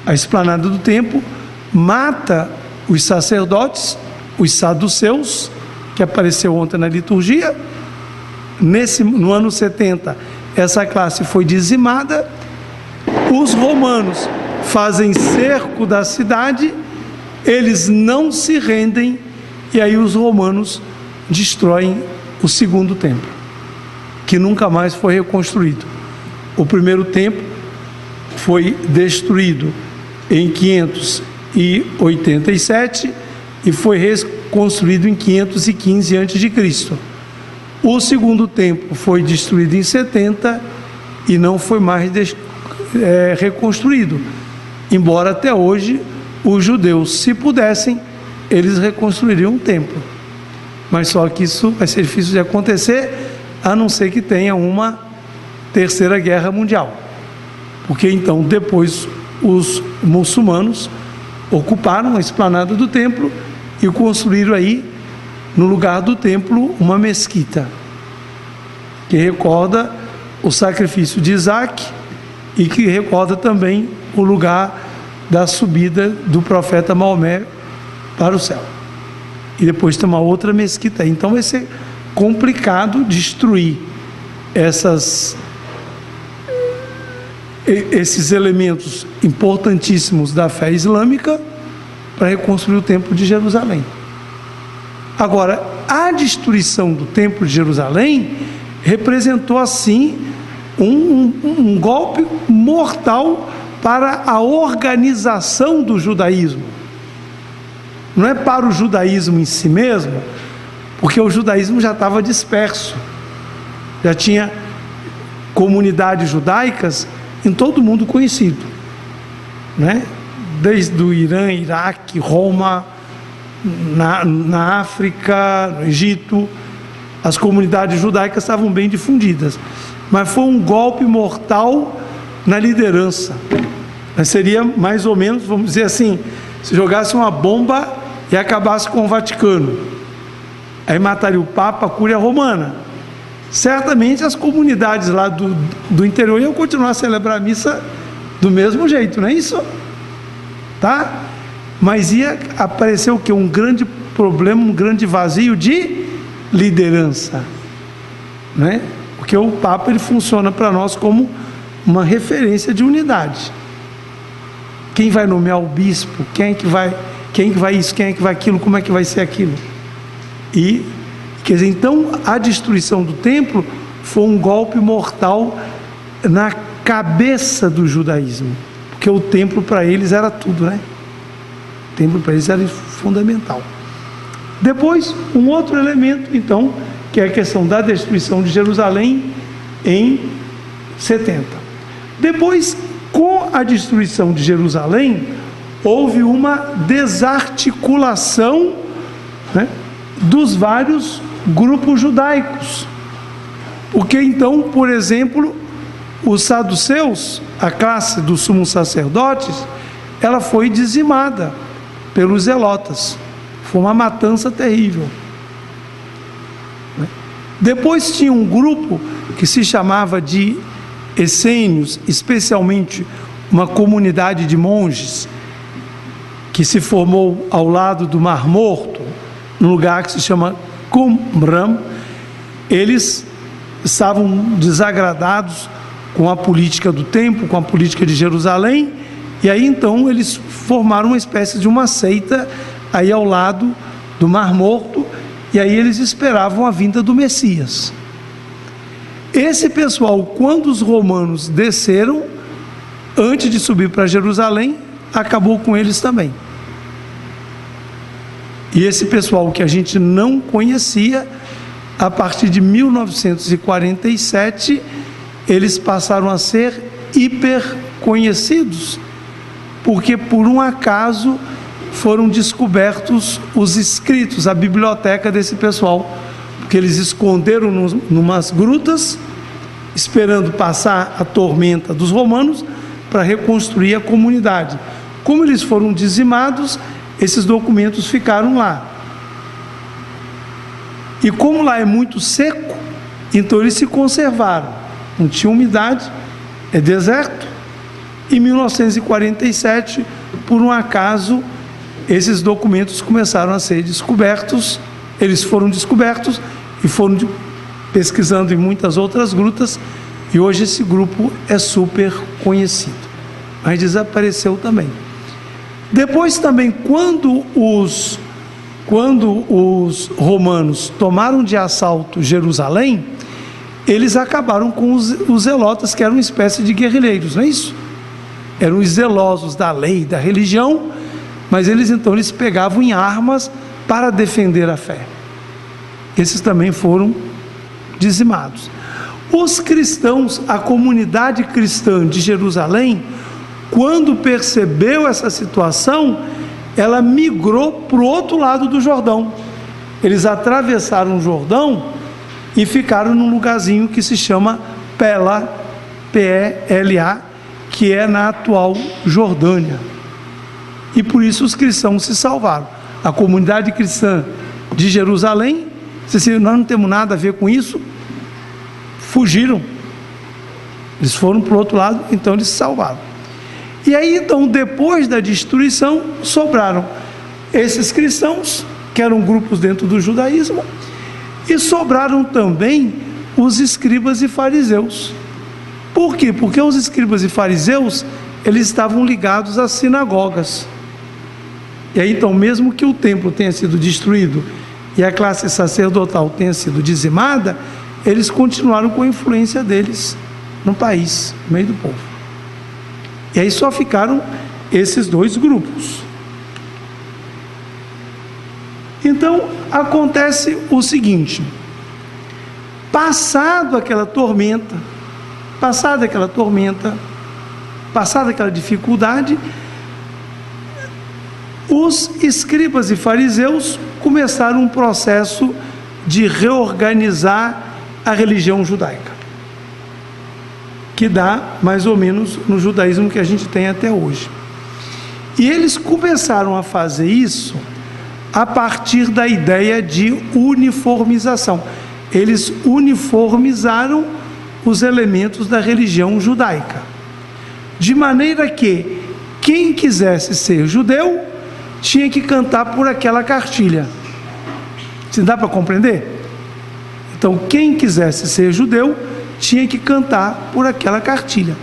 a esplanada do templo, mata os sacerdotes, os saduceus, que apareceu ontem na liturgia. No ano 70, essa classe foi dizimada. Os romanos fazem cerco da cidade, eles não se rendem, e aí os romanos destroem o segundo templo, que nunca mais foi reconstruído. O primeiro templo foi destruído em 587 e foi reconstruído em 515 a.C. O segundo templo foi destruído em 70 e não foi mais reconstruído, embora até hoje os judeus, se pudessem, eles reconstruiriam um templo, mas só que isso vai ser difícil de acontecer, a não ser que tenha uma terceira guerra mundial, porque então depois os muçulmanos ocuparam a esplanada do templo e construíram aí, no lugar do templo, uma mesquita, que recorda o sacrifício de Isaac e que recorda também o lugar da subida do profeta Maomé para o céu. E depois tem uma outra mesquita. Então vai ser complicado destruir esses elementos importantíssimos da fé islâmica para reconstruir o templo de Jerusalém. Agora, a destruição do templo de Jerusalém representou assim um golpe mortal para a organização do judaísmo. Não é para o judaísmo em si mesmo, porque o judaísmo já estava disperso, já tinha comunidades judaicas em todo o mundo conhecido, né? Desde o Irã, Iraque, Roma, na África, no Egito, as comunidades judaicas estavam bem difundidas, mas foi um golpe mortal na liderança. Seria mais ou menos, vamos dizer assim, se jogasse uma bomba e acabasse com o Vaticano, aí mataria o Papa, a Cúria Romana. Certamente as comunidades lá do interior iam continuar a celebrar a missa do mesmo jeito, não é isso? Tá? Mas ia aparecer o quê? Um grande problema, um grande vazio de liderança, né? Porque o Papa, ele funciona para nós como uma referência de unidade. Quem vai nomear o bispo? Quem é que vai isso? Quem é que vai aquilo? Como é que vai ser aquilo? E, quer dizer, então a destruição do templo foi um golpe mortal na cabeça do judaísmo, porque o templo para eles era tudo, né? O templo para eles era fundamental. Depois, um outro elemento, então, que é a questão da destruição de Jerusalém em 70. Depois, com a destruição de Jerusalém, houve uma desarticulação, né, dos vários grupos judaicos. Porque então, por exemplo, os saduceus, a classe dos sumos sacerdotes, ela foi dizimada pelos zelotas. Foi uma matança terrível. Depois tinha um grupo que se chamava de essênios, especialmente uma comunidade de monges que se formou ao lado do Mar Morto, num lugar que se chama Qumran. Eles estavam desagradados com a política do templo, com a política de Jerusalém, e aí então eles formaram uma espécie de uma seita aí ao lado do Mar Morto, e aí eles esperavam a vinda do Messias. Esse pessoal, quando os romanos desceram, antes de subir para Jerusalém, acabou com eles também. E esse pessoal que a gente não conhecia, a partir de 1947, eles passaram a ser hiper conhecidos, porque por um acaso foram descobertos os escritos, a biblioteca desse pessoal, porque eles esconderam numas grutas, esperando passar a tormenta dos romanos para reconstruir a comunidade. Como eles foram dizimados, esses documentos ficaram lá. E como lá é muito seco, então eles se conservaram. Não tinha umidade, é deserto. Em 1947, por um acaso, esses documentos começaram a ser descobertos. Eles foram descobertos e foram pesquisando em muitas outras grutas, e hoje esse grupo é super conhecido, mas desapareceu também. Depois também, quando os romanos tomaram de assalto Jerusalém, eles acabaram com os zelotas, que eram uma espécie de guerrilheiros, não é isso? Eram os zelosos da lei, da religião, mas eles pegavam em armas para defender a fé. Esses também foram dizimados. Os cristãos, a comunidade cristã de Jerusalém, quando percebeu essa situação, ela migrou para o outro lado do Jordão. Eles atravessaram o Jordão e ficaram num lugarzinho que se chama Pela, P-E-L-A, que é na atual Jordânia. E por isso os cristãos se salvaram. A comunidade cristã de Jerusalém disse assim: nós não temos nada a ver com isso. Fugiram. Eles foram para o outro lado, então eles se salvaram. E aí, então, depois da destruição, sobraram esses cristãos, que eram grupos dentro do judaísmo, e sobraram também os escribas e fariseus. Por quê? Porque os escribas e fariseus, eles estavam ligados às sinagogas. E aí, então, mesmo que o templo tenha sido destruído e a classe sacerdotal tenha sido dizimada, eles continuaram com a influência deles no país, no meio do povo. E aí só ficaram esses dois grupos. Então, acontece o seguinte: passada aquela dificuldade, os escribas e fariseus começaram um processo de reorganizar a religião judaica, que dá mais ou menos no judaísmo que a gente tem até hoje. E eles começaram a fazer isso a partir da ideia de uniformização. Eles uniformizaram os elementos da religião judaica, de maneira que quem quisesse ser judeu tinha que cantar por aquela cartilha. Se dá para compreender? Então, quem quisesse ser judeu tinha que cantar por aquela cartilha.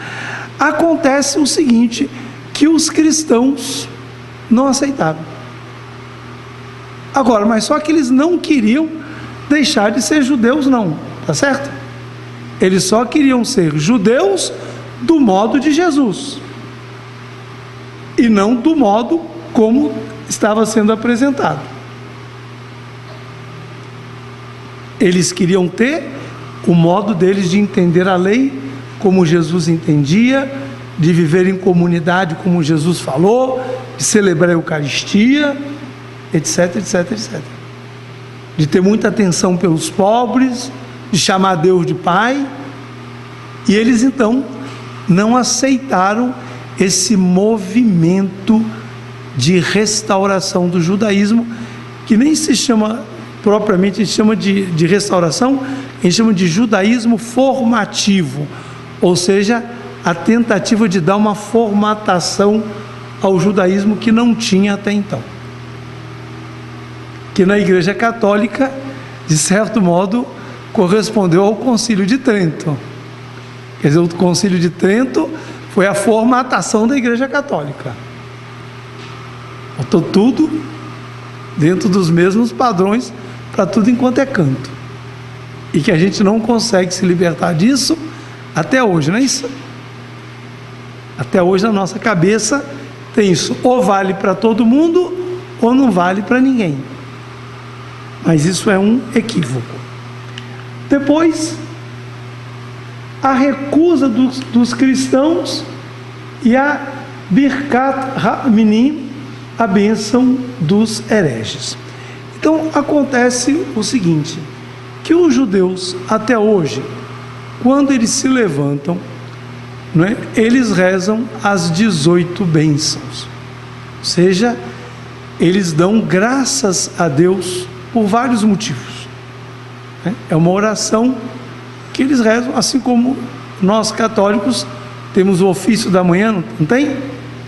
Acontece o seguinte, que os cristãos não aceitavam. Agora, mas só que eles não queriam deixar de ser judeus, não, tá certo? Eles só queriam ser judeus do modo de Jesus, e não do modo como estava sendo apresentado. Eles queriam ter o modo deles de entender a lei como Jesus entendia, de viver em comunidade como Jesus falou, de celebrar a Eucaristia, etc, etc, etc. De ter muita atenção pelos pobres, de chamar Deus de Pai. E eles então não aceitaram esse movimento de restauração do judaísmo, que nem se chama propriamente, a gente chama de restauração, a gente chama de judaísmo formativo, ou seja, a tentativa de dar uma formatação ao judaísmo que não tinha até então. Que na Igreja Católica, de certo modo, correspondeu ao Concílio de Trento. Quer dizer, o Concílio de Trento foi a formatação da Igreja Católica. Botou tudo dentro dos mesmos padrões para tudo enquanto é canto. E que a gente não consegue se libertar disso até hoje, não é isso? Até hoje na nossa cabeça tem isso, ou vale para todo mundo ou não vale para ninguém. Mas isso é um equívoco. Depois, a recusa dos cristãos e a Birkat Haminim, a bênção dos hereges. Então acontece o seguinte, que os judeus até hoje, quando eles se levantam, não é, eles rezam as 18 bênçãos. Ou seja, eles dão graças a Deus por vários motivos. É uma oração que eles rezam, assim como nós católicos temos o ofício da manhã, não tem?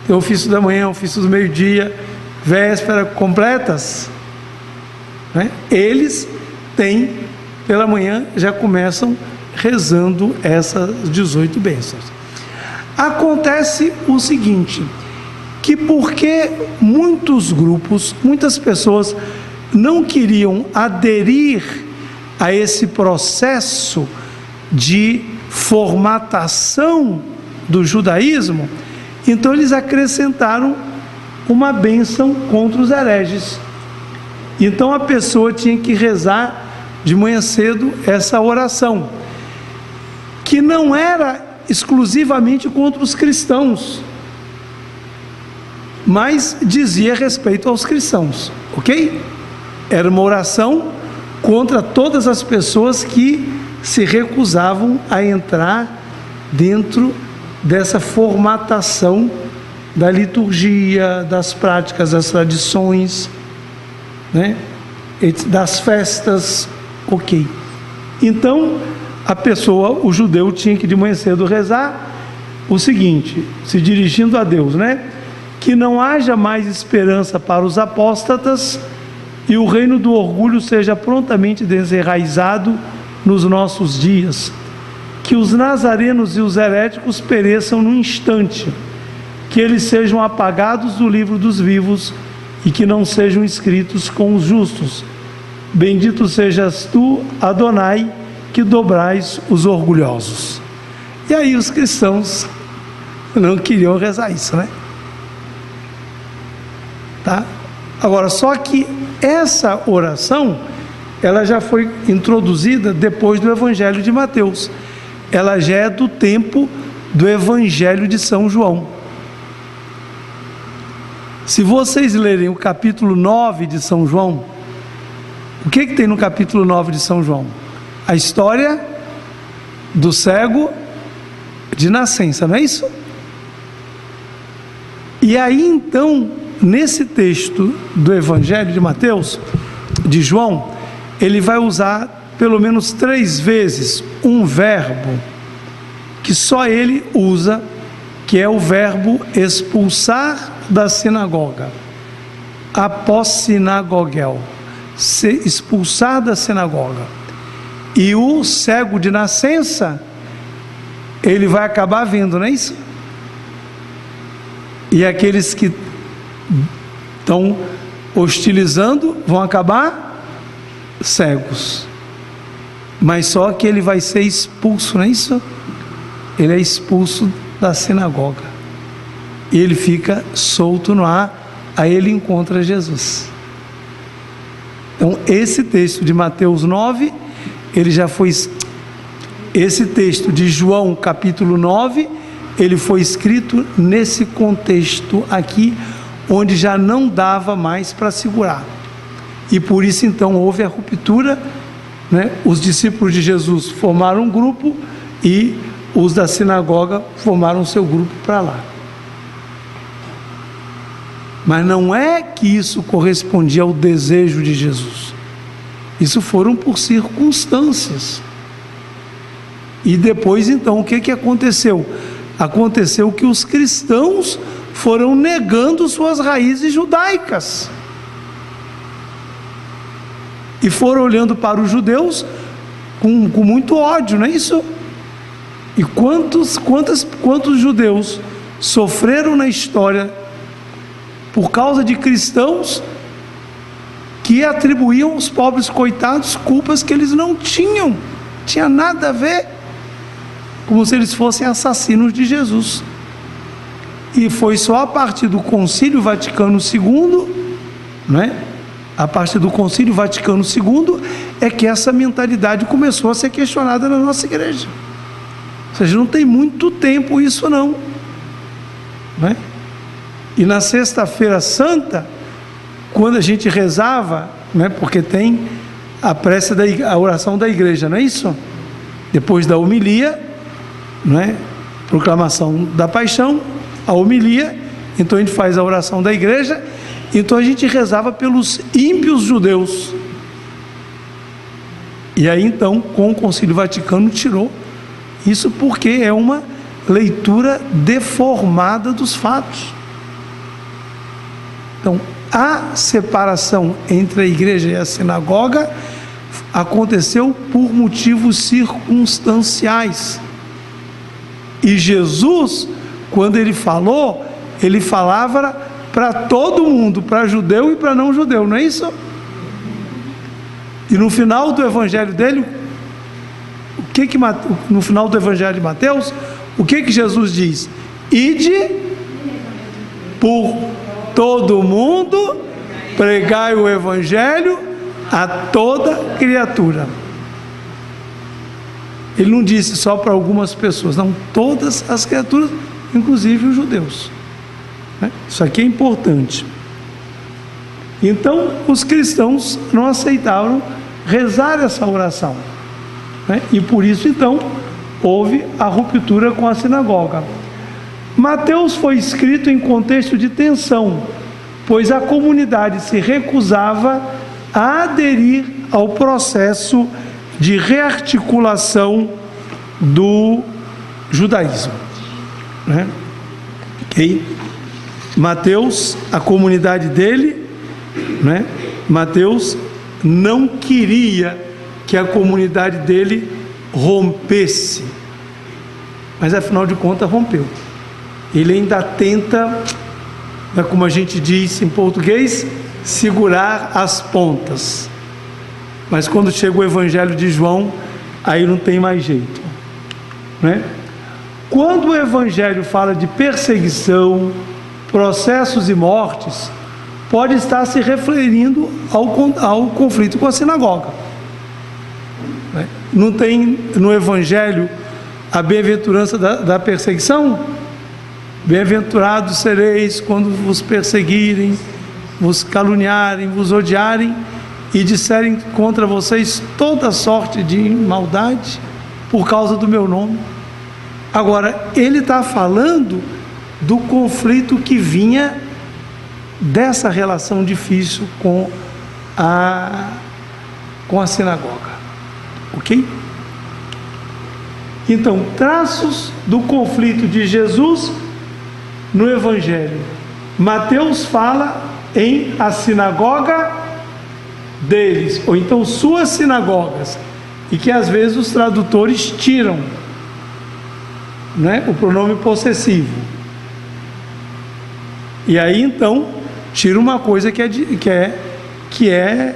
Tem o ofício da manhã, o ofício do meio-dia, véspera completas. Eles têm, pela manhã, já começam rezando essas 18 bênçãos. Acontece o seguinte, que porque muitos grupos, muitas pessoas não queriam aderir a esse processo de formatação do judaísmo, então eles acrescentaram uma bênção contra os hereges. Então a pessoa tinha que rezar de manhã cedo essa oração, que não era exclusivamente contra os cristãos, mas dizia respeito aos cristãos, ok? Era uma oração contra todas as pessoas que se recusavam a entrar dentro dessa formatação da liturgia, das práticas, das tradições, das festas, ok. Então, a pessoa, o judeu, tinha que de manhã cedo rezar o seguinte, se dirigindo a Deus, que não haja mais esperança para os apóstatas e o reino do orgulho seja prontamente desenraizado nos nossos dias, que os nazarenos e os heréticos pereçam num instante, que eles sejam apagados do livro dos vivos e que não sejam escritos com os justos. Bendito sejas tu, Adonai, que dobrais os orgulhosos. E aí os cristãos não queriam rezar isso, Tá? Agora, só que essa oração, ela já foi introduzida depois do Evangelho de Mateus. Ela já é do tempo do Evangelho de São João. Se vocês lerem o capítulo 9 de São João, o que tem no capítulo 9 de São João? A história do cego de nascença, não é isso? E aí então, nesse texto do Evangelho de Mateus, de João, ele vai usar pelo menos 3 vezes um verbo que só ele usa, que é o verbo expulsar da sinagoga, após-sinagogel, expulsar da sinagoga. E o cego de nascença, ele vai acabar vendo, não é isso? E aqueles que estão hostilizando vão acabar cegos. Mas só que ele vai ser expulso, não é isso? Ele é expulso da sinagoga. E ele fica solto no ar, aí ele encontra Jesus. Então, esse texto de Mateus 9, ele já foi... Esse texto de João, capítulo 9, ele foi escrito nesse contexto aqui, onde já não dava mais para segurar. E por isso, então, houve a ruptura, Os discípulos de Jesus formaram um grupo e os da sinagoga formaram seu grupo para lá. Mas não é que isso correspondia ao desejo de Jesus. Isso foram por circunstâncias. E depois, então, o que aconteceu? Aconteceu que os cristãos foram negando suas raízes judaicas. E foram olhando para os judeus com muito ódio, não é isso? E quantos judeus sofreram na história por causa de cristãos que atribuíam aos pobres coitados culpas que eles não tinham, tinha nada a ver, como se eles fossem assassinos de Jesus. E foi só a partir do Concílio Vaticano II, a partir do Concílio Vaticano II, é que essa mentalidade começou a ser questionada na nossa igreja. Ou seja, não tem muito tempo isso não, E na Sexta-feira Santa, quando a gente rezava, porque tem a prece a oração da igreja, não é isso? Depois da homilia, proclamação da paixão, a homilia, então a gente faz a oração da igreja, então a gente rezava pelos ímpios judeus. E aí então, com o Concílio Vaticano, tirou isso, porque é uma leitura deformada dos fatos. Então, a separação entre a igreja e a sinagoga aconteceu por motivos circunstanciais. E Jesus, quando ele falou, ele falava para todo mundo, para judeu e para não judeu, não é isso? E no final do evangelho dele, no final do evangelho de Mateus, o que Jesus diz? Ide por todo mundo, pregai o evangelho a toda criatura. Ele não disse só para algumas pessoas, não, todas as criaturas, inclusive os judeus. Isso aqui é importante. Então, os cristãos não aceitaram rezar essa oração, e por isso, então, houve a ruptura com a sinagoga. Mateus foi escrito em contexto de tensão, pois a comunidade se recusava a aderir ao processo de rearticulação do judaísmo. Ok? Mateus, a comunidade dele, Mateus não queria que a comunidade dele rompesse, mas afinal de contas rompeu. Ele ainda tenta, como a gente diz em português, segurar as pontas, mas quando chega o evangelho de João, aí não tem mais jeito, Quando o evangelho fala de perseguição, processos e mortes, pode estar se referindo ao conflito com a sinagoga. Não tem no evangelho a bem-aventurança da perseguição? Bem-aventurados sereis quando vos perseguirem, vos caluniarem, vos odiarem e disserem contra vocês toda sorte de maldade por causa do meu nome. Agora, ele está falando do conflito que vinha dessa relação difícil com a sinagoga, ok? Então, traços do conflito de Jesus no Evangelho. Mateus fala em a sinagoga deles, ou então suas sinagogas, e que às vezes os tradutores tiram, o pronome possessivo. E aí então tira uma coisa que é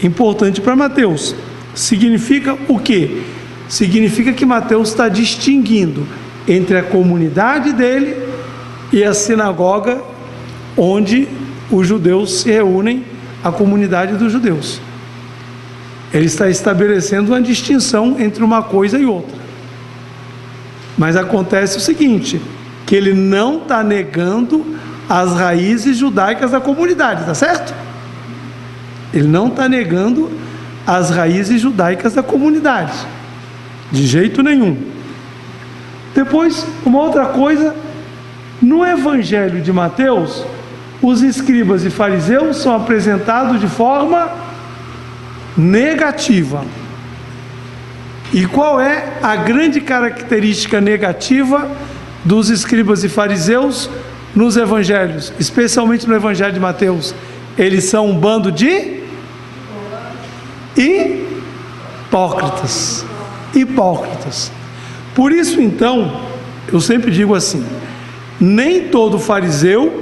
importante para Mateus. Significa o quê? Significa que Mateus está distinguindo entre a comunidade dele e a sinagoga onde os judeus se reúnem, a comunidade dos judeus. Ele está estabelecendo uma distinção entre uma coisa e outra. Mas acontece o seguinte, que ele não está negando as raízes judaicas da comunidade, está certo? Ele não está negando as raízes judaicas da comunidade, de jeito nenhum. Depois, uma outra coisa, no Evangelho de Mateus, os escribas e fariseus são apresentados de forma negativa. E qual é a grande característica negativa dos escribas e fariseus nos evangelhos, especialmente no Evangelho de Mateus? Eles são um bando de hipócritas. Por isso, então, eu sempre digo assim: nem todo fariseu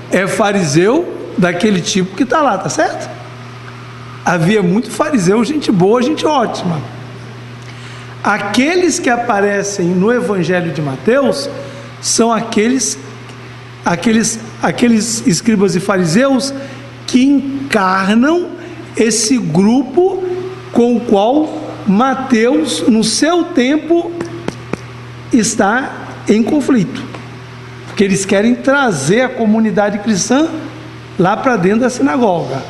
é fariseu daquele tipo que está lá, tá certo? Havia muito fariseu, gente boa, gente ótima. Aqueles que aparecem no Evangelho de Mateus são aqueles escribas e fariseus que encarnam esse grupo com o qual Mateus, no seu tempo, está em conflito, porque eles querem trazer a comunidade cristã lá para dentro da sinagoga.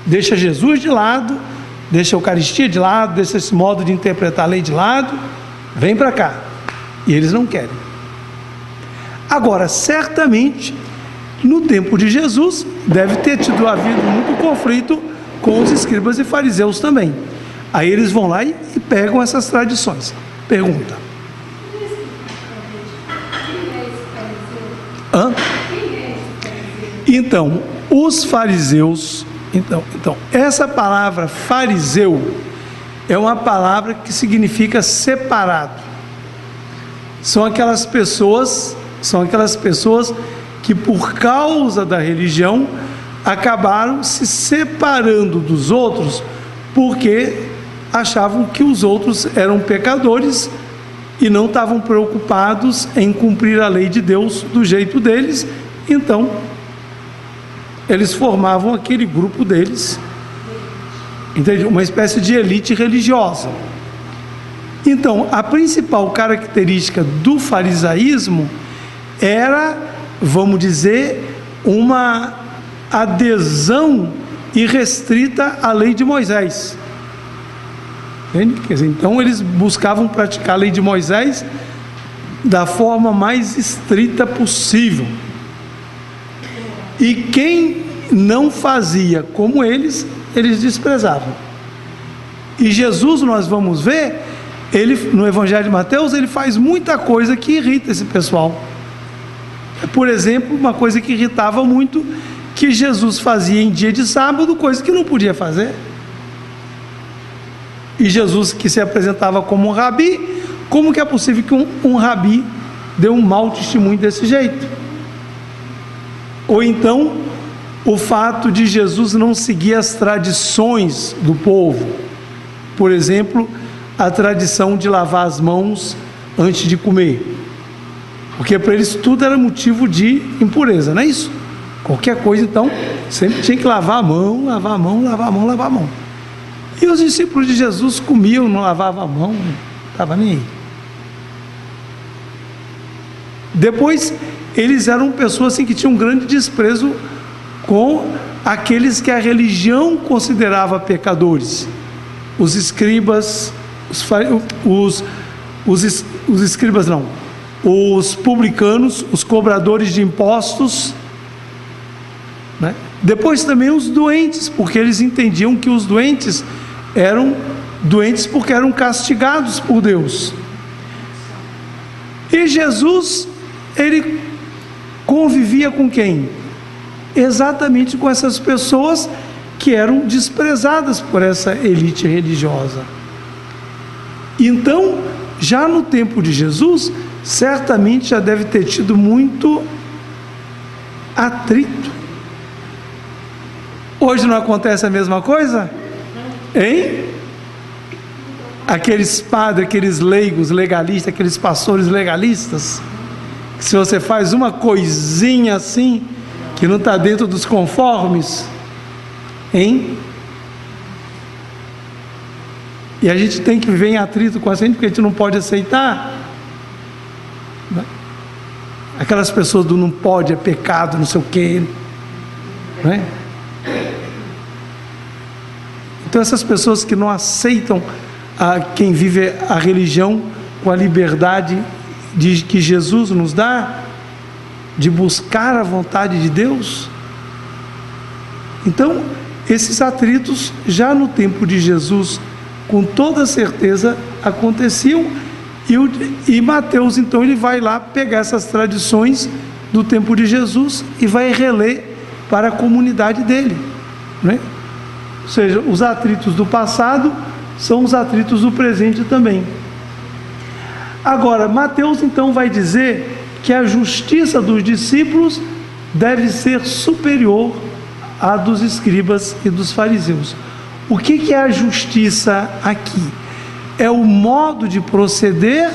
Deixa Jesus de lado, deixa a Eucaristia de lado, deixa esse modo de interpretar a lei de lado, vem para cá. E eles não querem. Agora, certamente, no tempo de Jesus, deve ter havido muito conflito com os escribas e fariseus também. Aí eles vão lá e pegam essas tradições. Pergunta. Hã? Então, os fariseus... Então, essa palavra fariseu é uma palavra que significa separado. São aquelas pessoas que por causa da religião acabaram se separando dos outros porque achavam que os outros eram pecadores e não estavam preocupados em cumprir a lei de Deus do jeito deles. Então eles formavam aquele grupo deles, entende? Uma espécie de elite religiosa. Então, a principal característica do farisaísmo era, vamos dizer, uma adesão irrestrita à lei de Moisés. Entende? Quer dizer, então eles buscavam praticar a lei de Moisés da forma mais estrita possível. E quem não fazia como eles desprezavam. E Jesus, nós vamos ver, ele, no Evangelho de Mateus, ele faz muita coisa que irrita esse pessoal. Por exemplo, uma coisa que irritava muito, que Jesus fazia em dia de sábado, coisa que não podia fazer. E Jesus, que se apresentava como um rabi, como que é possível que um rabi dê um mau testemunho desse jeito? Ou então, o fato de Jesus não seguir as tradições do povo. Por exemplo, a tradição de lavar as mãos antes de comer. Porque para eles tudo era motivo de impureza, não é isso? Qualquer coisa, então, sempre tinha que lavar a mão, lavar a mão, lavar a mão, lavar a mão. E os discípulos de Jesus comiam, não lavavam a mão, não estava nem aí. Depois, eles eram pessoas assim, que tinham um grande desprezo com aqueles que a religião considerava pecadores. Os escribas, os escribas não, os publicanos, os cobradores de impostos, né? Depois também os doentes, porque eles entendiam que os doentes eram doentes porque eram castigados por Deus. E Jesus, ele convivia com quem? Exatamente com essas pessoas que eram desprezadas por essa elite religiosa. Então, já no tempo de Jesus, certamente já deve ter tido muito atrito. Hoje não acontece a mesma coisa? Hein? Aqueles padres, aqueles leigos legalistas, aqueles pastores legalistas, que se você faz uma coisinha assim, que não está dentro dos conformes, hein? E a gente tem que viver em atrito com a gente, porque a gente não pode aceitar. Aquelas pessoas do não pode, é pecado, não sei o quê, não é? Então essas pessoas que não aceitam quem vive a religião com a liberdade que Jesus nos dá, de buscar a vontade de Deus. Então, esses atritos, já no tempo de Jesus, com toda certeza aconteciam, e Mateus, então, ele vai lá pegar essas tradições do tempo de Jesus e vai reler para a comunidade dele, né? Ou seja, os atritos do passado são os atritos do presente também. Agora, Mateus, então, vai dizer que a justiça dos discípulos deve ser superior à dos escribas e dos fariseus. O que é a justiça aqui? É o modo de proceder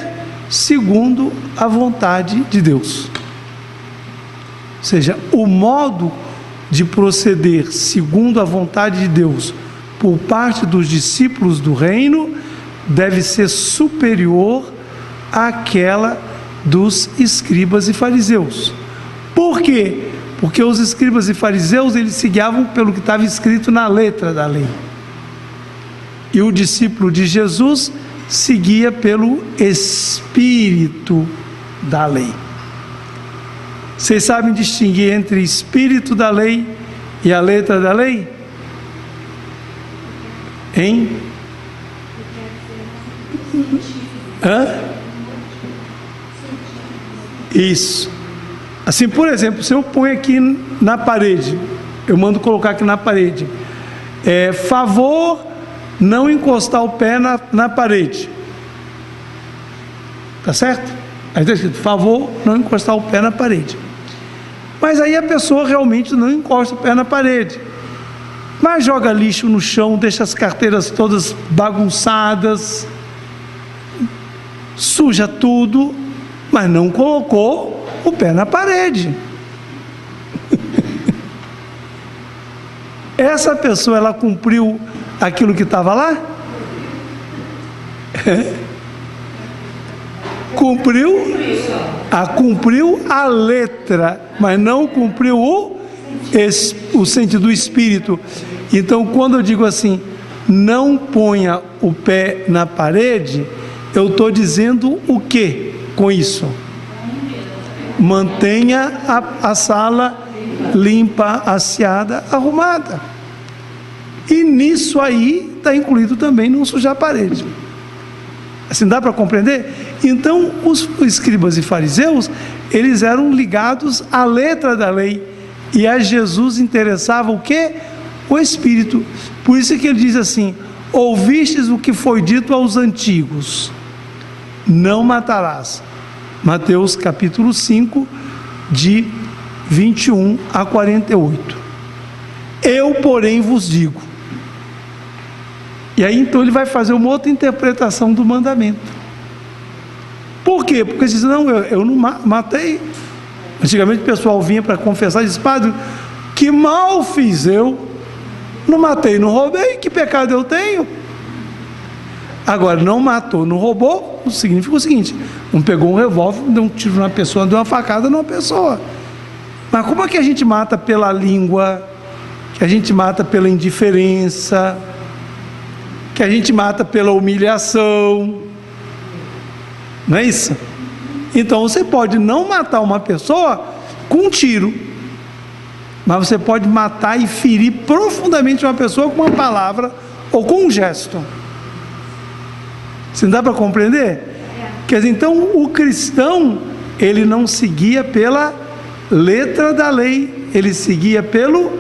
segundo a vontade de Deus. Ou seja, o modo de proceder segundo a vontade de Deus por parte dos discípulos do reino deve ser superior àquela dos escribas e fariseus. Por quê? Porque os escribas e fariseus, eles se guiavam pelo que estava escrito na letra da lei. E o discípulo de Jesus seguia pelo espírito da lei. Vocês sabem distinguir entre espírito da lei e a letra da lei? Hein? Isso. Assim, por exemplo, se eu ponho aqui na parede, eu mando colocar aqui na parede, favor não encostar o pé na parede. Tá certo? Aí está escrito, favor não encostar o pé na parede. Mas aí a pessoa realmente não encosta o pé na parede, mas joga lixo no chão, deixa as carteiras todas bagunçadas, suja tudo, mas não colocou o pé na parede. Essa pessoa, ela cumpriu aquilo que estava lá? Cumpriu a letra, mas não cumpriu o sentido do espírito. Então, quando eu digo assim, não ponha o pé na parede, eu estou dizendo o que com isso? Mantenha a sala limpa, asseada, arrumada. E nisso aí está incluído também não sujar a parede. Assim dá para compreender? Então os escribas e fariseus, eles eram ligados à letra da lei, e a Jesus interessava o quê? O Espírito. Por isso que ele diz assim: ouvistes o que foi dito aos antigos, não matarás. Mateus capítulo 5, de 21 a 48. Eu, porém, vos digo. E aí então ele vai fazer uma outra interpretação do mandamento. Por quê? Porque ele diz, não, eu não matei. Antigamente o pessoal vinha para confessar e disse, padre, que mal fiz eu? Não matei, não roubei, que pecado eu tenho? Agora, não matou, não roubou, significa o seguinte: não pegou um revólver, deu um tiro numa pessoa, deu uma facada numa pessoa. Mas como é que a gente mata pela língua, que a gente mata pela indiferença, que a gente mata pela humilhação? Não é isso? Então você pode não matar uma pessoa com um tiro, mas você pode matar e ferir profundamente uma pessoa com uma palavra ou com um gesto. Você não dá para compreender? Quer dizer, então o cristão, ele não seguia pela letra da lei, ele seguia pelo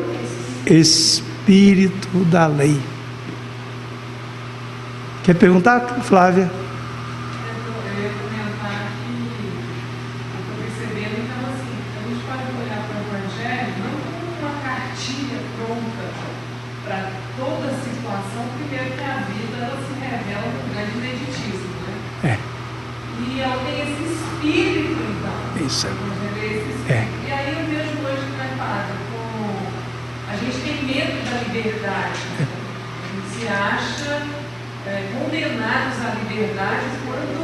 espírito da lei. Quer perguntar, Flávia? Eu ia comentar que eu estou percebendo, então assim, a gente pode olhar para o Evangelho não como uma cartilha pronta para toda situação, primeiro que a vida ela se revela no grande ineditismo, né? E ela tem esse espírito, então. Isso é. E aí eu vejo hoje, né, padre, como a gente tem medo da liberdade, né? A gente se acha condenados à liberdade quando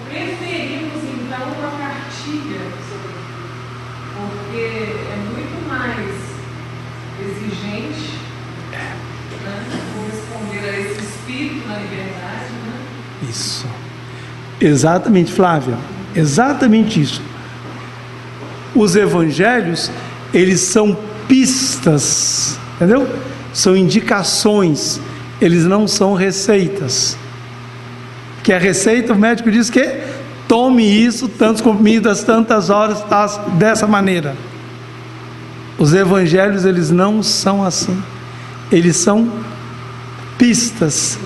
preferimos então uma cartilha, porque é muito mais exigente, né, corresponder a esse espírito na liberdade, né? Isso. Exatamente, Flávia. Exatamente isso. Os evangelhos, eles são pistas, entendeu? São indicações, eles não são receitas. Que a receita, o médico diz que tome isso, tantas comidas, tantas horas, dessa maneira. Os evangelhos, eles não são assim. Eles são pistas.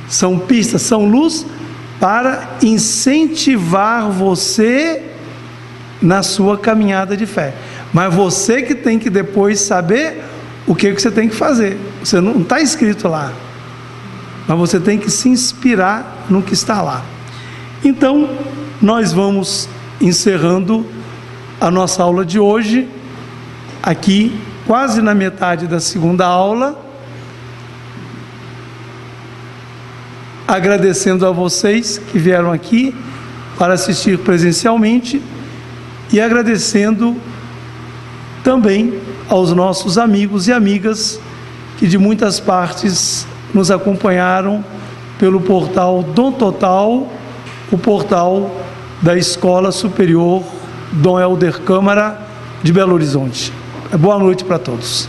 São pistas, são luz para incentivar você na sua caminhada de fé. Mas você que tem que depois saber o que você tem que fazer. Você não está escrito lá, mas você tem que se inspirar no que está lá. Então, nós vamos encerrando a nossa aula de hoje, aqui, quase na metade da segunda aula, agradecendo a vocês que vieram aqui para assistir presencialmente e agradecendo também aos nossos amigos e amigas que de muitas partes nos acompanharam pelo portal Dom Total, o portal da Escola Superior Dom Helder Câmara de Belo Horizonte. Boa noite para todos.